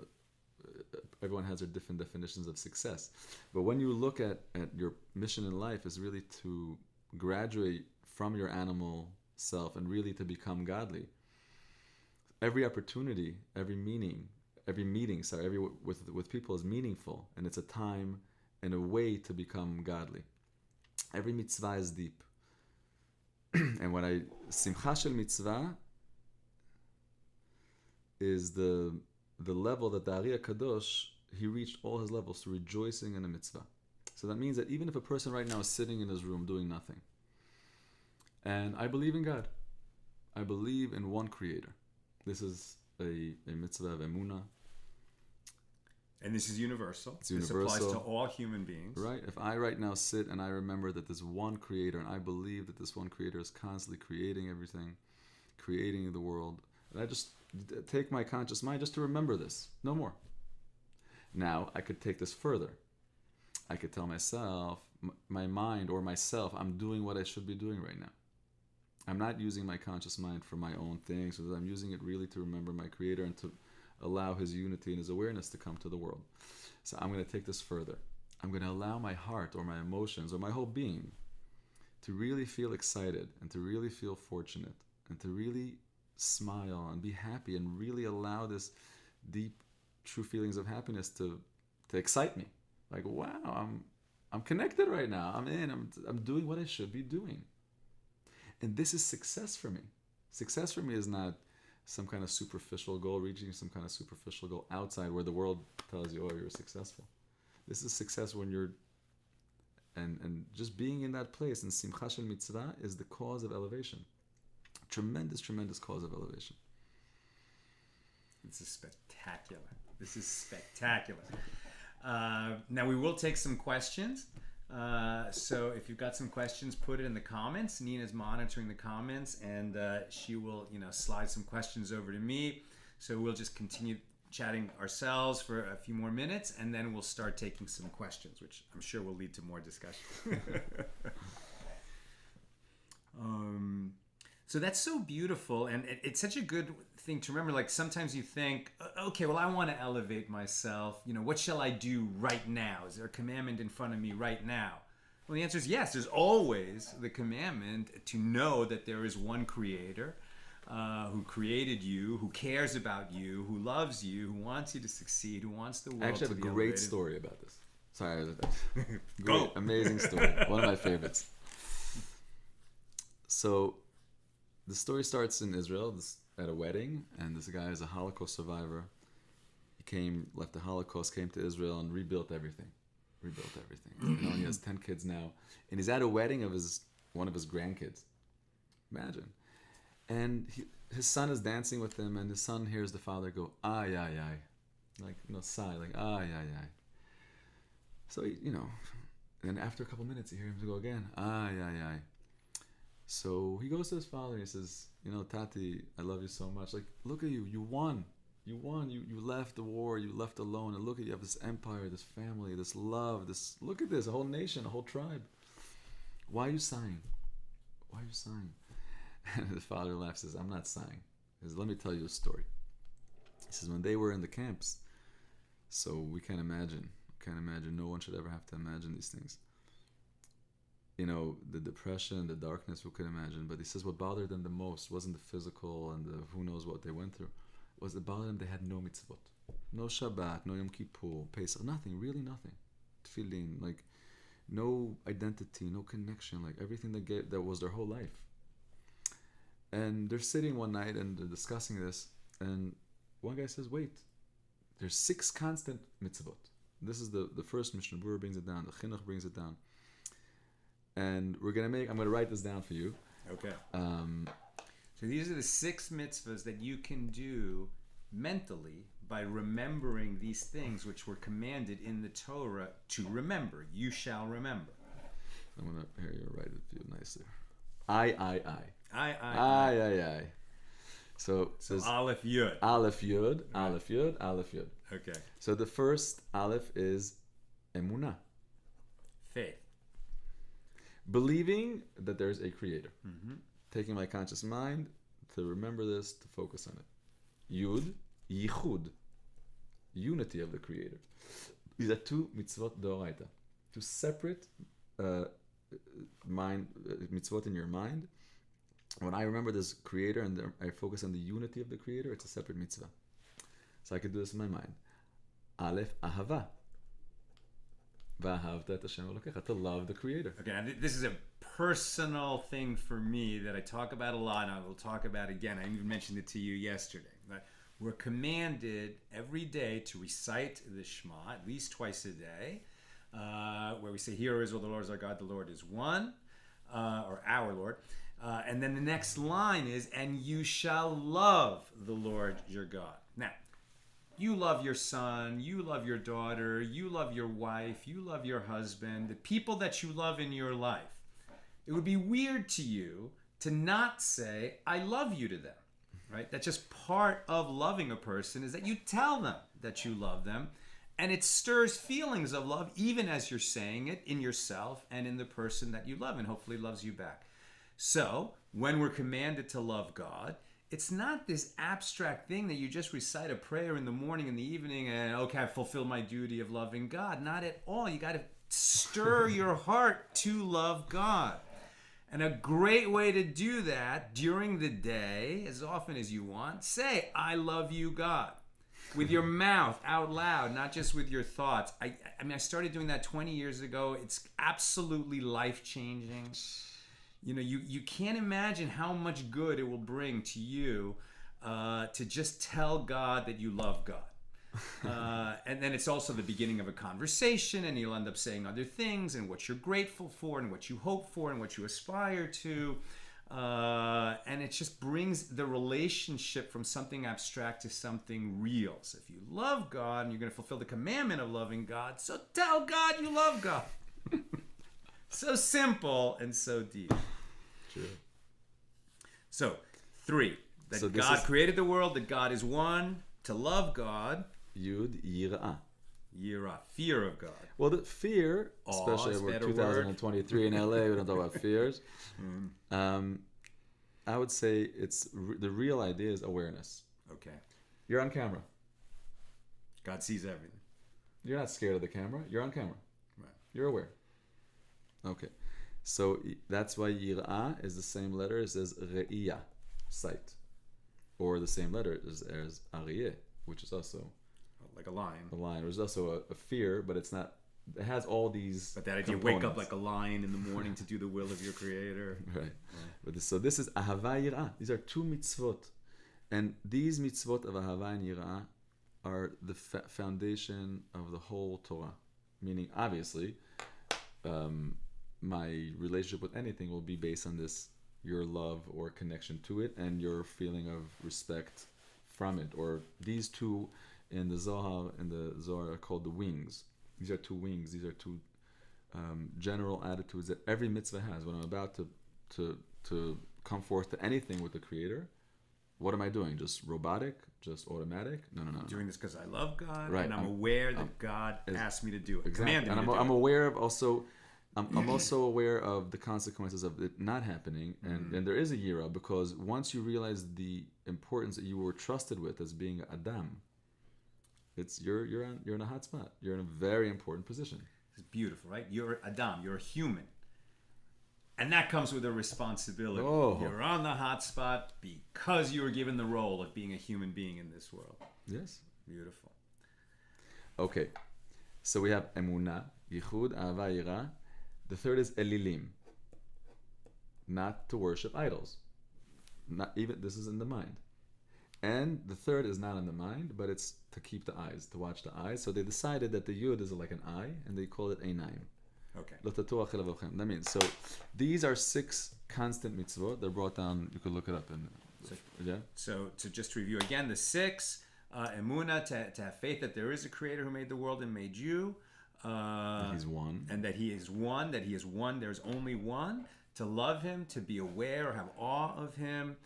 everyone has their different definitions of success. But when you look at your mission in life is really to graduate from your animal self and really to become godly. Every opportunity, every meeting, with people is meaningful, and it's a time and a way to become godly. Every mitzvah is deep. And simcha shel mitzvah is the level that the Ari Kadosh, he reached all his levels to rejoicing in a mitzvah. So that means that even if a person right now is sitting in his room doing nothing, and I believe in God, I believe in one creator. This is a mitzvah of emunah. And this is universal. It's universal. This applies to all human beings. Right? If I right now sit and I remember that there's one creator, and I believe that this one creator is constantly creating everything, creating the world, and I just take my conscious mind just to remember this. No more. Now, I could take this further. I could tell myself, my mind or myself, I'm doing what I should be doing right now. I'm not using my conscious mind for my own things, so that I'm using it really to remember my creator and to allow his unity and his awareness to come to the world. So I'm going to take this further. I'm going to allow my heart or my emotions or my whole being to really feel excited and to really feel fortunate and to really smile and be happy and really allow this deep, true feelings of happiness to excite me. Like, wow, I'm connected right now. I'm doing what I should be doing. And this is success for me. Success for me is not some kind of superficial goal, reaching some kind of superficial goal outside where the world tells you, oh, you're successful. This is success when you're, and just being in that place, and Simcha Shel Mitzvah is the cause of elevation. Tremendous, tremendous cause of elevation. This is spectacular. This is spectacular. Now we will take some questions. So if you've got some questions, put it in the comments. Nina's monitoring the comments, and she will, slide some questions over to me. So we'll just continue chatting ourselves for a few more minutes, and then we'll start taking some questions, which I'm sure will lead to more discussion. So that's so beautiful, and it's such a good thing to remember. Like, sometimes you think, okay, well, I want to elevate myself. What shall I do right now? Is there a commandment in front of me right now? Well, the answer is yes. There's always the commandment to know that there is one Creator who created you, who cares about you, who loves you, who wants you to succeed, who wants the world to be elevated. I actually have a great story about this. Sorry. Go. Amazing story. One of my favorites. So the story starts in Israel at a wedding, and this guy is a Holocaust survivor. He left the Holocaust, came to Israel, and rebuilt everything. He has 10 kids now, and he's at a wedding of one of his grandkids. Imagine. And his son is dancing with him, and his son hears the father go, ay, ay, ay. Like, sigh, like, ay, ay, ay. So, and after a couple minutes, you hear him go again, ay, ay, ay. So he goes to his father and he says, Tati, I love you so much. Like, look at you. You won. You left the war. You left alone. And look at you. You have this empire, this family, this love, look at this, a whole nation, a whole tribe. Why are you sighing? And the father laughs and says, I'm not sighing. He says, let me tell you a story. He says, when they were in the camps, so we can't imagine. No one should ever have to imagine these things. The depression, the darkness, who could imagine? But he says what bothered them the most wasn't the physical and the who knows what they went through. Was it bothered them they had no mitzvot. No Shabbat, no Yom Kippur, Pesach, nothing, really nothing. Tefillin, like no identity, no connection, like everything that was their whole life. And they're sitting one night and they're discussing this, and one guy says, wait, there's 6 constant mitzvot. This is the first Mishnah Berurah brings it down, the Chinuch brings it down. And I'm going to write this down for you. Okay. So these are the 6 mitzvahs that you can do mentally by remembering these things which were commanded in the Torah to remember. You shall remember. I'm going to write it for you nicely. I. I. So Aleph Yud. Aleph Yud, Aleph Yud, Aleph Yud. Okay. So the first Aleph is Emunah. Faith. Believing that there's a creator. Mm-hmm. Taking my conscious mind to remember this, to focus on it. Yud, Yichud. Unity of the creator. These are 2 mitzvot d'oraita. 2 separate mitzvot in your mind. When I remember this creator and I focus on the unity of the creator, it's a separate mitzvah. So I could do this in my mind. Aleph, Ahava. V'ahavta et Hashem Elokecha, to love the creator. Okay, now this is a personal thing for me that I talk about a lot, and I will talk about again. I even mentioned it to you yesterday. But we're commanded every day to recite the Shema at least twice a day, where we say, "Hear, Israel, the Lord is our God, the Lord is one," or our Lord. And then the next line is, "And you shall love the Lord your God." Now, you love your son, you love your daughter, you love your wife, you love your husband, the people that you love in your life. It would be weird to you to not say, "I love you" to them, right? That's just part of loving a person, is that you tell them that you love them, and it stirs feelings of love even as you're saying it in yourself and in the person that you love, and hopefully loves you back. So, when we're commanded to love God, it's not this abstract thing that you just recite a prayer in the morning and the evening and, okay, I fulfilled my duty of loving God. Not at all. You got to stir your heart to love God. And a great way to do that during the day, as often as you want, say, I love you, God. With your mouth out loud, not just with your thoughts. I mean, I started doing that 20 years ago. It's absolutely life-changing. You know, you can't imagine how much good it will bring to you to just tell God that you love God. And then it's also the beginning of a conversation, and you'll end up saying other things and what you're grateful for and what you hope for and what you aspire to. And it just brings the relationship from something abstract to something real. So if you love God and you're going to fulfill the commandment of loving God, so tell God you love God. So simple and so deep. True. So 3, that God created the world, that God is one, to love God. Yud Yirah. Yirah, fear of God. Well, the fear, especially we're 2023 in LA, we don't talk about fears. I would say it's the real idea is awareness. Okay. You're on camera. God sees everything. You're not scared of the camera. You're on camera. Right. You're aware. Okay. So that's why Yirah is the same letter as Re'iyah, sight. Or the same letter as Aryeh, which is also like a lion. A lion. There's also a fear, but it's not. It has all these. But that idea, wake up like a lion in the morning to do the will of your Creator. Right. Yeah. But so this is Ahava Yirah. These are 2 mitzvot, and these mitzvot of Ahava and Yirah are the foundation of the whole Torah. Meaning, obviously, my relationship with anything will be based on this, your love or connection to it, and your feeling of respect from it. Or these 2 in the Zohar are called the wings. These are 2 wings. These are 2 general attitudes that every mitzvah has. When I'm about to come forth to anything with the Creator, what am I doing? Just robotic? Just automatic? No. I'm doing this because I love God, right. And I'm aware that God asked me to do it. Exactly. And I'm aware of also. I'm also aware of the consequences of it not happening, and there is a yira, because once you realize the importance that you were trusted with as being Adam, it's you're in a hot spot. You're in a very important position. It's beautiful, right? You're Adam. You're a human, and that comes with a responsibility. Oh. You're on the hot spot because you were given the role of being a human being in this world. Yes. Beautiful. Okay, so we have Emunah, Yichud, Ahava, Yirah. The third is Elilim, not to worship idols. Not even, this is in the mind. And the third is not in the mind, but it's to keep the eyes, to watch the eyes. So they decided that the Yud is like an eye, and they call it Einaim. Okay. That means, so these are 6 constant mitzvot. They're brought down, you could look it up. So to just review again, the 6, Emunah, to have faith that there is a Creator who made the world and made you. He's one. And that he is one, there's only one. To love him, to be aware or have awe of him,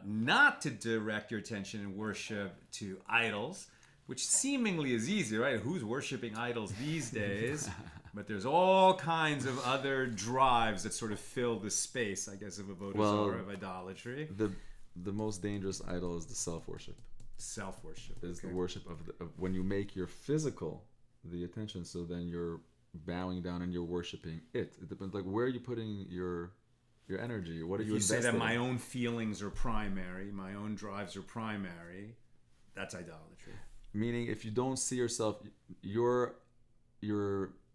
not to direct your attention and worship to idols, which seemingly is easy, right? Who's worshiping idols these days? But there's all kinds of other drives that sort of fill the space, I guess, of avodah zarah, of idolatry. The most dangerous idol is the self-worship. Self-worship. Is the worship of when you make your physical the attention, so then you're bowing down and you're worshiping it. It depends, like, where are you putting your energy? What are you investing in? You say that my own feelings are primary, my own drives are primary, that's idolatry. Meaning, if you don't see yourself, you're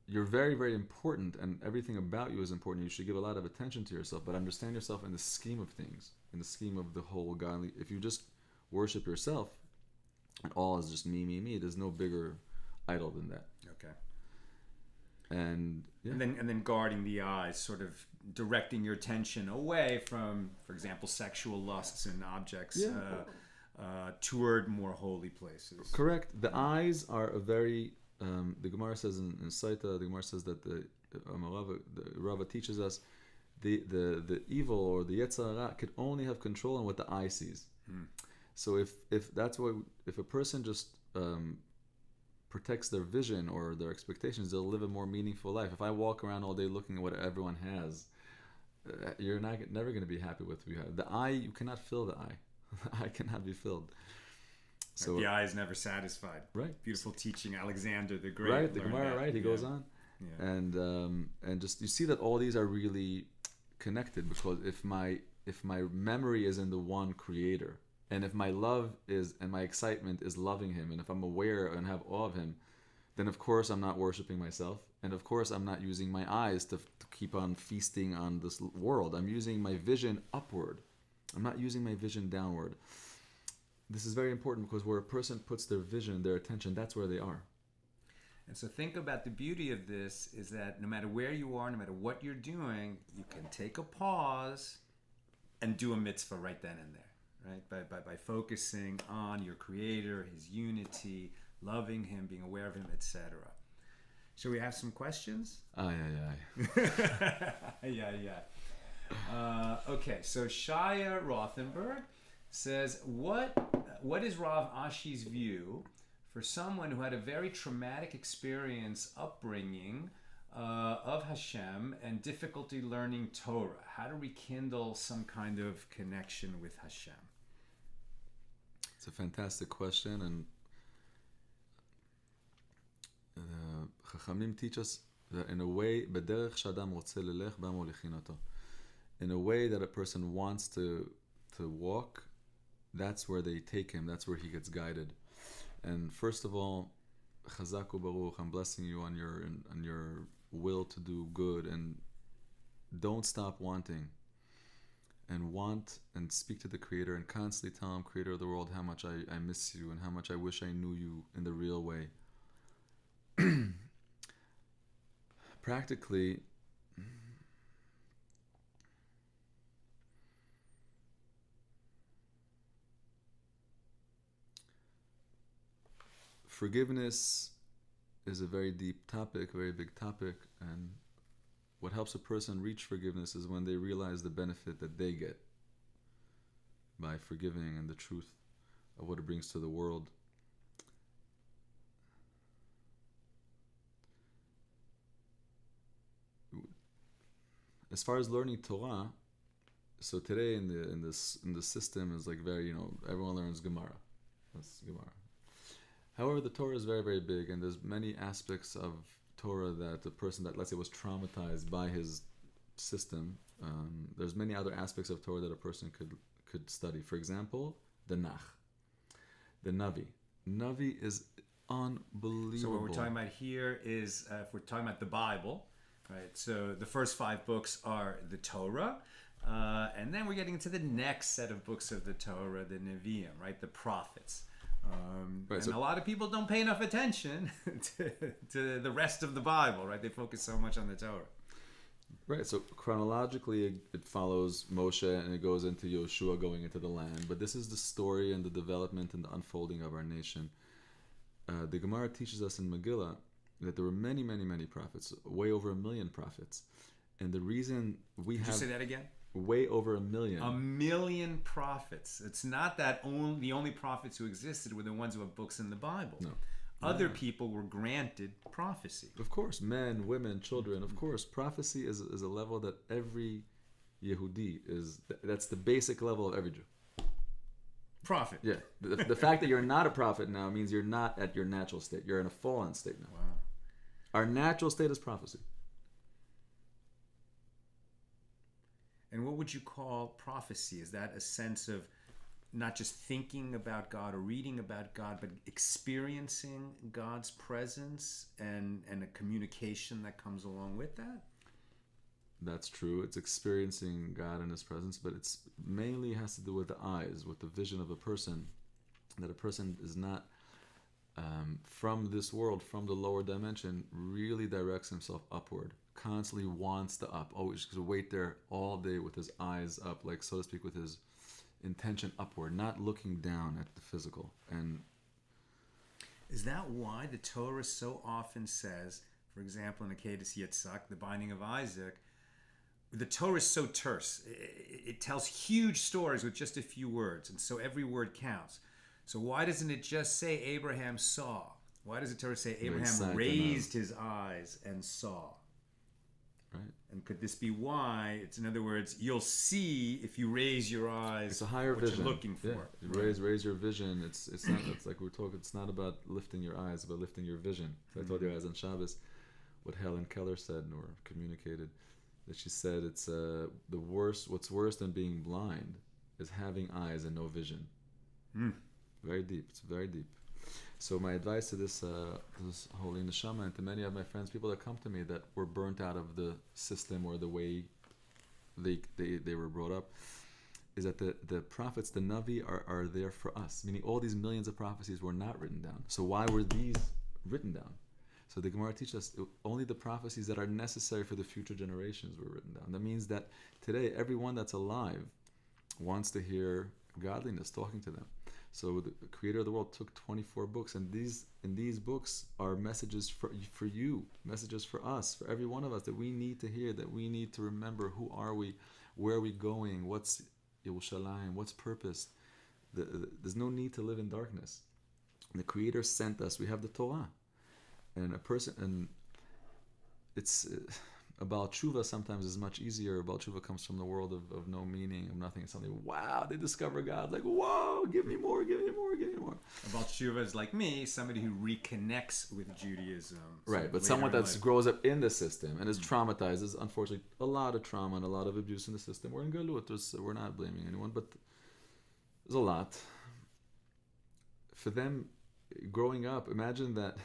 very, very important, and everything about you is important. You should give a lot of attention to yourself, but understand yourself in the scheme of things, in the scheme of the whole godly. If you just worship yourself, and all is just me, there's no bigger idol than that. Okay. And then guarding the eyes, sort of directing your attention away from, for example, sexual lusts and objects, toward more holy places. Correct. The eyes are a very the Gemara says in Saita, the Gemara says that the Rava teaches us the evil or the Yetzer Hara could only have control on what the eye sees. So if that's what, if a person just protects their vision or their expectations, they'll live a more meaningful life. If I walk around all day looking at what everyone has, you're never going to be happy with what you have. The eye, you cannot fill the eye. The eye cannot be filled. So the eye is never satisfied. Right. Beautiful teaching, Alexander the Great. Right, the Gemara, right? He goes on. Yeah. And just, you see that all these are really connected, because if my memory is in the one creator, and if my love is, and my excitement is loving him, and if I'm aware and have awe of him, then of course I'm not worshiping myself, and of course I'm not using my eyes to keep on feasting on this world. I'm using my vision upward. I'm not using my vision downward. This is very important, because where a person puts their vision, their attention, that's where they are. And so think about the beauty of this is that no matter where you are, no matter what you're doing, you can take a pause and do a mitzvah right then and there, right? By focusing on your Creator, His unity, loving Him, being aware of Him, etc. Shall we have some questions? Aye, aye, yeah. Okay, so Shia Rothenberg says, what is Rav Avshi's view for someone who had a very traumatic experience upbringing of Hashem and difficulty learning Torah? How to rekindle some kind of connection with Hashem? It's a fantastic question, and Chachamim teach us that in a way, בדרך שאדם רוצה ללך, בה מוליכין אותו. In a way that a person wants to walk, that's where they take him, that's where he gets guided. And first of all, Chazak u'Baruch, I'm blessing you on your will to do good, and don't stop wanting. And want and speak to the Creator, and constantly tell Him, Creator of the world, how much I miss you, and how much I wish I knew you in the real way. Practically, forgiveness is a very deep topic, very big topic, and what helps a person reach forgiveness is when they realize the benefit that they get by forgiving and the truth of what it brings to the world. As far as learning Torah, so today in the system is like very, everyone learns Gemara. That's Gemara. However, the Torah is very, very big, and there's many aspects of Torah that a person that, let's say, was traumatized by his system, there's many other aspects of Torah that a person could study. For example, the Nach, the Navi. Navi is unbelievable. So what we're talking about here is, if we're talking about the Bible, right? So the first 5 books are the Torah, and then we're getting into the next set of books of the Torah, the Nevi'im, right? The prophets. Right, and a lot of people don't pay enough attention to the rest of the Bible, right? They focus so much on the Torah. Right, so chronologically it follows Moshe and it goes into Yoshua going into the land, but this is the story and the development and the unfolding of our nation. The Gemara teaches us in Megillah that there were many, many, many prophets, way over 1 million prophets. And the reason we have... Did you say that again? Way over 1 million. 1 million prophets. It's not that the only prophets who existed were the ones who have books in the Bible. No. Other people were granted prophecy. Of course, men, women, children. Of course, prophecy is a level that every Yehudi that's the basic level of every Jew. Prophet. Yeah. The fact that you're not a prophet now means you're not at your natural state. You're in a fallen state now. Wow. Our natural state is prophecy. And what would you call prophecy? Is that a sense of not just thinking about God or reading about God, but experiencing God's presence and a communication that comes along with that? That's true. It's experiencing God and His presence, but it's mainly has to do with the eyes, with the vision of a person, that a person is not from this world, from the lower dimension, really directs himself upward, constantly wants the up, always just wait there all day with his eyes up, like so to speak, with his intention upward, not looking down at the physical. And is that why the Torah so often says, for example, in Akedah Yitzhak, the binding of Isaac, the Torah is so terse. It tells huge stories with just a few words, and so every word counts. So why doesn't it just say Abraham saw? Why does the Torah say Abraham raised his eyes and saw? Right. And could this be why? It's, in other words, you'll see if you raise your eyes. It's a higher what vision. You're looking for. Yeah. Raise your vision. It's not. It's like we're talking. It's not about lifting your eyes, but lifting your vision. So I told you guys on Shabbos what Helen Keller said or communicated. that she said it's the worst. What's worse than being blind is having eyes and no vision. Very deep. It's very deep. So my advice to this holy neshama and to many of my friends, people that come to me that were burnt out of the system or the way they were brought up, is that the prophets, the Navi, are there for us. Meaning all these millions of prophecies were not written down. So why were these written down? So the Gemara teaches us only the prophecies that are necessary for the future generations were written down. That means that today everyone that's alive wants to hear godliness talking to them. So the creator of the world took 24 books, and in these books are messages for you, messages for us, for every one of us that we need to hear, that we need to remember who are we, where are we going, what's Yerushalayim, what's purpose. There's no need to live in darkness. And the creator sent us. We have the Torah. And a person, and it's about tshuva sometimes is much easier. About tshuva comes from the world of no meaning, of nothing. It's something, wow, they discover God. Like, whoa, give me more, give me more, give me more. About tshuva is like me, somebody who reconnects with Judaism. Right, but someone that grows up in the system and is traumatized. There's unfortunately a lot of trauma and a lot of abuse in the system. We're in Galut. We're not blaming anyone, but there's a lot. For them, growing up, imagine that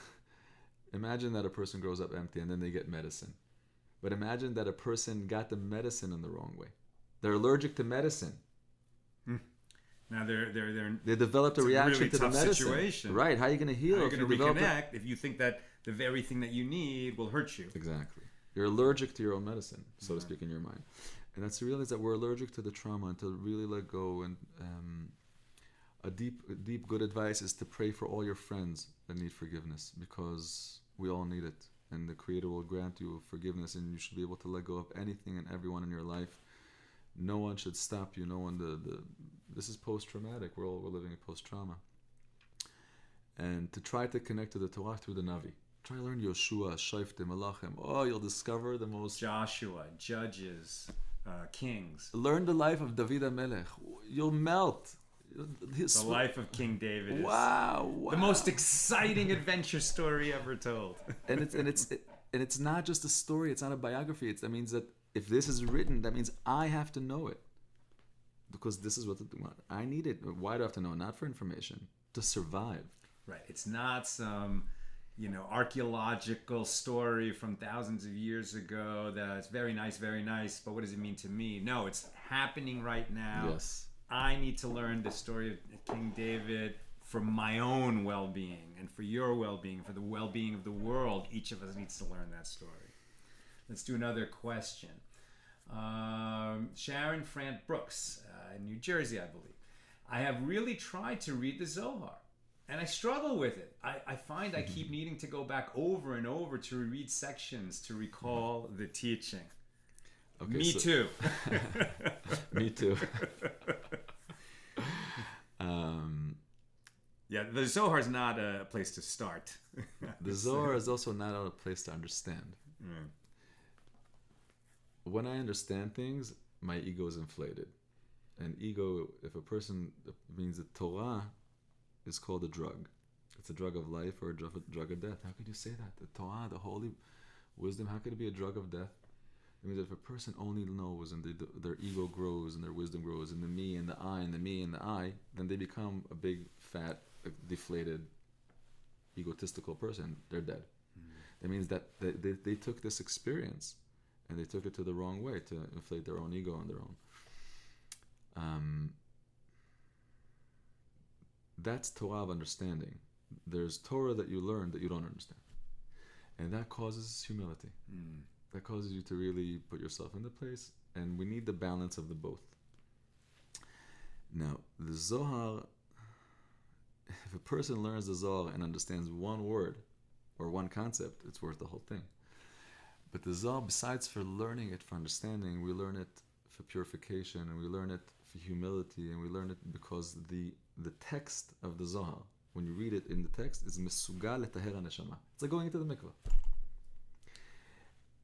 a person grows up empty and then they get medicine. But imagine that a person got the medicine in the wrong way. They're allergic to medicine. Now they developed a reaction really to the medicine. Situation. Right? How are you going to heal? How are you going to reconnect if you think that the very thing that you need will hurt you? Exactly. You're allergic to your own medicine, so to speak, in your mind. And that's to realize that we're allergic to the trauma and to really let go. And a deep good advice is to pray for all your friends that need forgiveness, because we all need it. And the Creator will grant you forgiveness, and you should be able to let go of anything and everyone in your life. No one should stop you. No one. This is post-traumatic. We're living in post-trauma. And to try to connect to the Torah through the Navi. Try to learn Yoshua, Shoftim, Melachim. Oh, you'll discover the most. Joshua, Judges, Kings. Learn the life of David HaMelech. You'll melt. The life of King David is wow. the most exciting adventure story ever told. And it's not just a story. It's not a biography. That means that if this is written, that means I have to know it, because this is what I need it. Why do I have to know? Not for information, to survive. Right. It's not some archaeological story from thousands of years ago that's very nice, but what does it mean to me? No, it's happening right now. Yes. I need to learn the story of King David for my own well-being and for your well-being, for the well-being of the world. Each of us needs to learn that story. Let's do another question. Sharon Frant Brooks, in New Jersey, I believe. I have really tried to read the Zohar, and I struggle with it. I find I keep needing to go back over and over to reread sections to recall the teaching. Okay, Me too. Me too. Yeah, the Zohar is not a place to start. The Zohar is also not a place to understand. When I understand things, my ego is inflated. And ego, if a person, means that Torah is called a drug. It's a drug of life or a drug of death. How could you say that? The Torah, the holy wisdom, how could it be a drug of death? It means that if a person only knows and their ego grows and their wisdom grows and the me and the I and the me and the I, then they become a big, fat, deflated, egotistical person. They're dead. That means that they took this experience and they took it to the wrong way to inflate their own ego on their own. That's Torah of understanding. There's Torah that you learn that you don't understand. And that causes humility. That causes you to really put yourself in the place, and we need the balance of the both. Now, the Zohar, if a person learns the Zohar and understands one word or one concept, it's worth the whole thing. But the Zohar, besides for learning it for understanding, we learn it for purification, and we learn it for humility, and we learn it because the text of the Zohar, when you read it in the text, is mesugal letaher haneshama. It's like going into the mikveh.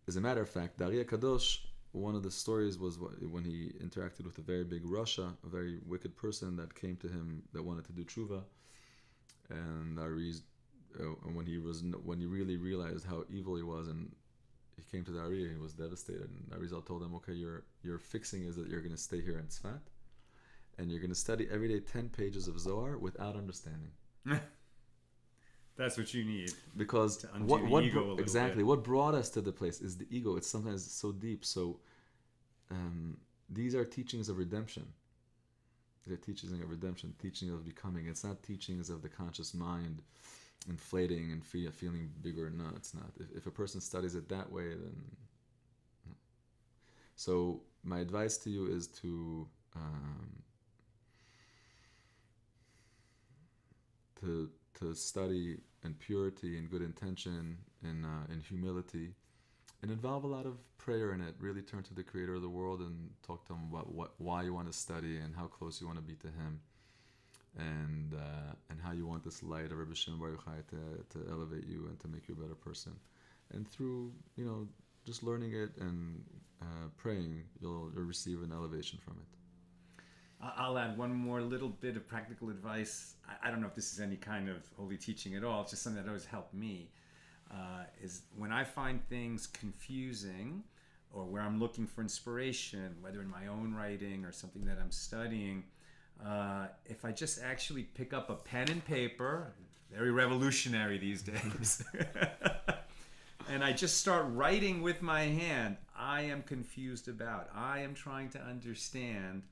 As a matter of fact, the Ari Kadosh, one of the stories was when he interacted with a very big Rasha, a very wicked person that came to him that wanted to do tshuva, and when he really realized how evil he was, and he came to the Ari, he was devastated, and Arizal told him, okay, your fixing is that you're going to stay here in Tzfat, and you're going to study every day 10 pages of Zohar without understanding. That's what you need. Because to undo the ego a little exactly bit. what brought us to the place is the ego. It's sometimes so deep. So these are teachings of redemption. They're teachings of redemption, teaching of becoming. It's not teachings of the conscious mind inflating and feeling bigger. No, it's not. If a person studies it that way, then no. So my advice to you is to study in purity and good intention, in humility, and involve a lot of prayer in it. Really turn to the Creator of the world and talk to Him about why you want to study and how close you want to be to Him, and how you want this light of Rabbi Shimon Bar Yochai to elevate you and to make you a better person. And through just learning it and praying, you'll receive an elevation from it. I'll add one more little bit of practical advice. I don't know if this is any kind of holy teaching at all. It's just something that always helped me. Is when I find things confusing, or where I'm looking for inspiration, whether in my own writing or something that I'm studying, if I just actually pick up a pen and paper, very revolutionary these days, and I just start writing with my hand, I am confused about, I am trying to understand,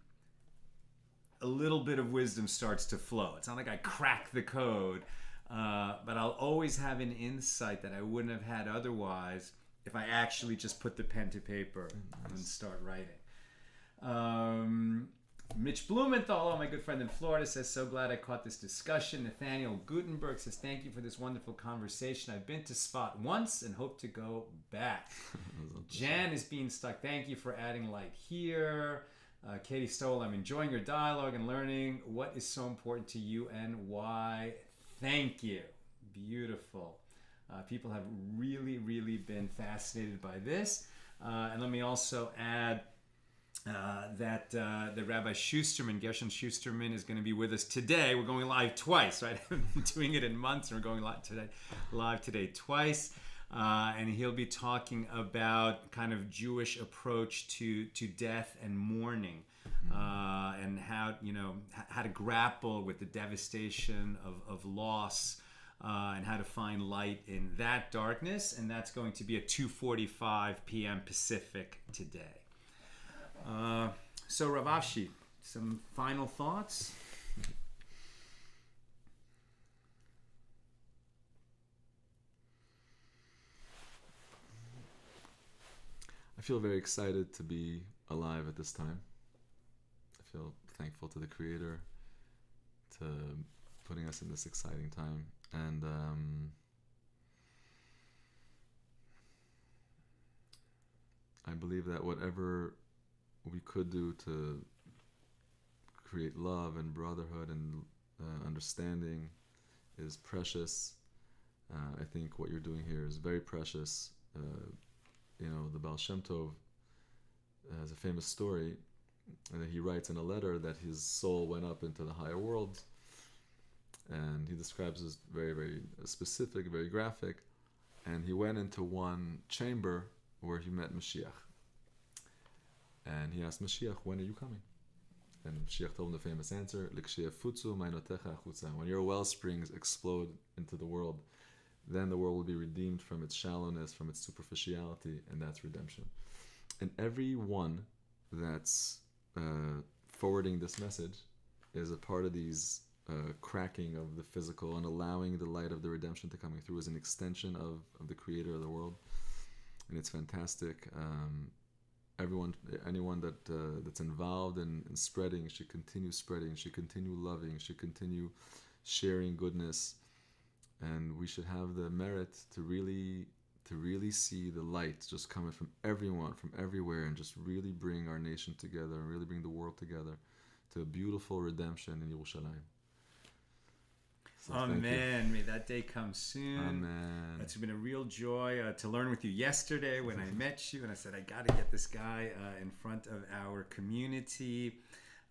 a little bit of wisdom starts to flow. It's not like I crack the code, but I'll always have an insight that I wouldn't have had otherwise if I actually just put the pen to paper and start writing. Mitch Blumenthal, my good friend in Florida, says, so glad I caught this discussion. Nathaniel Gutenberg says, thank you for this wonderful conversation. I've been to Tzfat once and hope to go back. Jan is being stuck. Thank you for adding light here. Katie Stoll, I'm enjoying your dialogue and learning what is so important to you and why. Thank you. Beautiful. People have really, really been fascinated by this. And let me also add that the Rabbi Schusterman, Gershon Schusterman, is going to be with us today. We're going live twice, right? I've been doing it in months, and we're going live today twice. And he'll be talking about kind of Jewish approach to death and mourning, and how to grapple with the devastation of loss, and how to find light in that darkness. And that's going to be at 2:45 p.m. Pacific today. So Rav Avshi, some final thoughts? I feel very excited to be alive at this time. I feel thankful to the Creator to putting us in this exciting time. And I believe that whatever we could do to create love and brotherhood and understanding is precious. I think what you're doing here is very precious. The Bal Shem Tov has a famous story that he writes in a letter that his soul went up into the higher world, and he describes this very, very specific, very graphic, and he went into one chamber where he met Mashiach, and he asked Mashiach, when are you coming? And Mashiach told him the famous answer, when your well springs explode into the world, then the world will be redeemed from its shallowness, from its superficiality, and that's redemption. And everyone that's forwarding this message is a part of these cracking of the physical and allowing the light of the redemption to coming through as an extension of the Creator of the world. And it's fantastic. Anyone that's involved in spreading should continue spreading, should continue loving, should continue sharing goodness. And we should have the merit to really see the light just coming from everyone, from everywhere, and just really bring our nation together and really bring the world together to a beautiful redemption in Yerushalayim. So Amen. May that day come soon. Amen. It's been a real joy to learn with you yesterday when I met you, and I said, I got to get this guy in front of our community.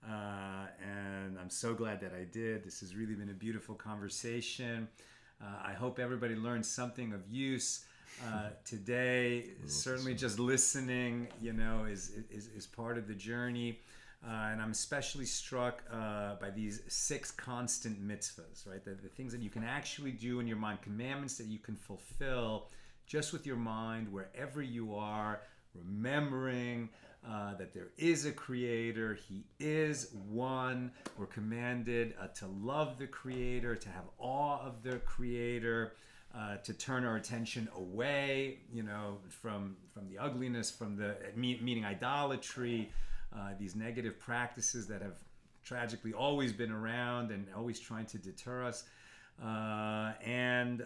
And I'm so glad that I did. This has really been a beautiful conversation. I hope everybody learned something of use. today. Certainly just listening, is part of the journey. And I'm especially struck by these 6 constant mitzvahs, right? The things that you can actually do in your mind, commandments that you can fulfill just with your mind, wherever you are, remembering that there is a creator, he is one. We're commanded to love the creator, to have awe of the creator, to turn our attention away, from the ugliness, from the meaning idolatry, these negative practices that have tragically always been around and always trying to deter us. And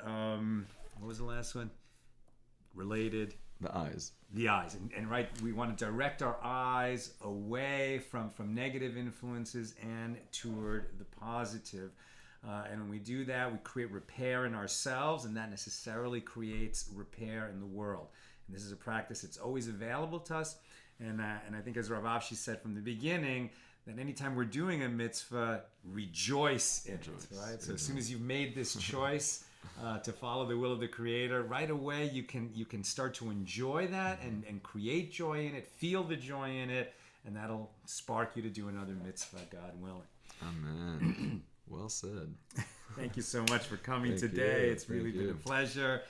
what was the last one? Related. The eyes. The eyes. And right, we want to direct our eyes away from negative influences and toward the positive. And when we do that, we create repair in ourselves, and that necessarily creates repair in the world. And this is a practice that's always available to us. And I think, as Rabbi Avshi said from the beginning, that anytime we're doing a mitzvah, rejoice in it, right? So as soon as you've made this choice to follow the will of the Creator, right away you can start to enjoy that and create joy in it, feel the joy in it, and that'll spark you to do another mitzvah, God willing. Amen. Well said. Thank you so much for coming today. It's really been a pleasure.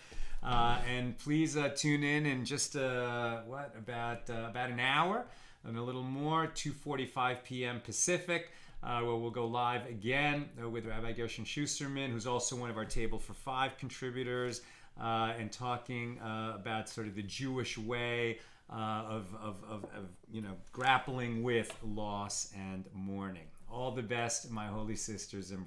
And please tune in just about an hour and a little more, 2:45 p.m. Pacific, where we'll go live again with Rabbi Gershon Schusterman, who's also one of our Table for Five contributors, and talking about sort of the Jewish way of grappling with loss and mourning. All the best, my holy sisters and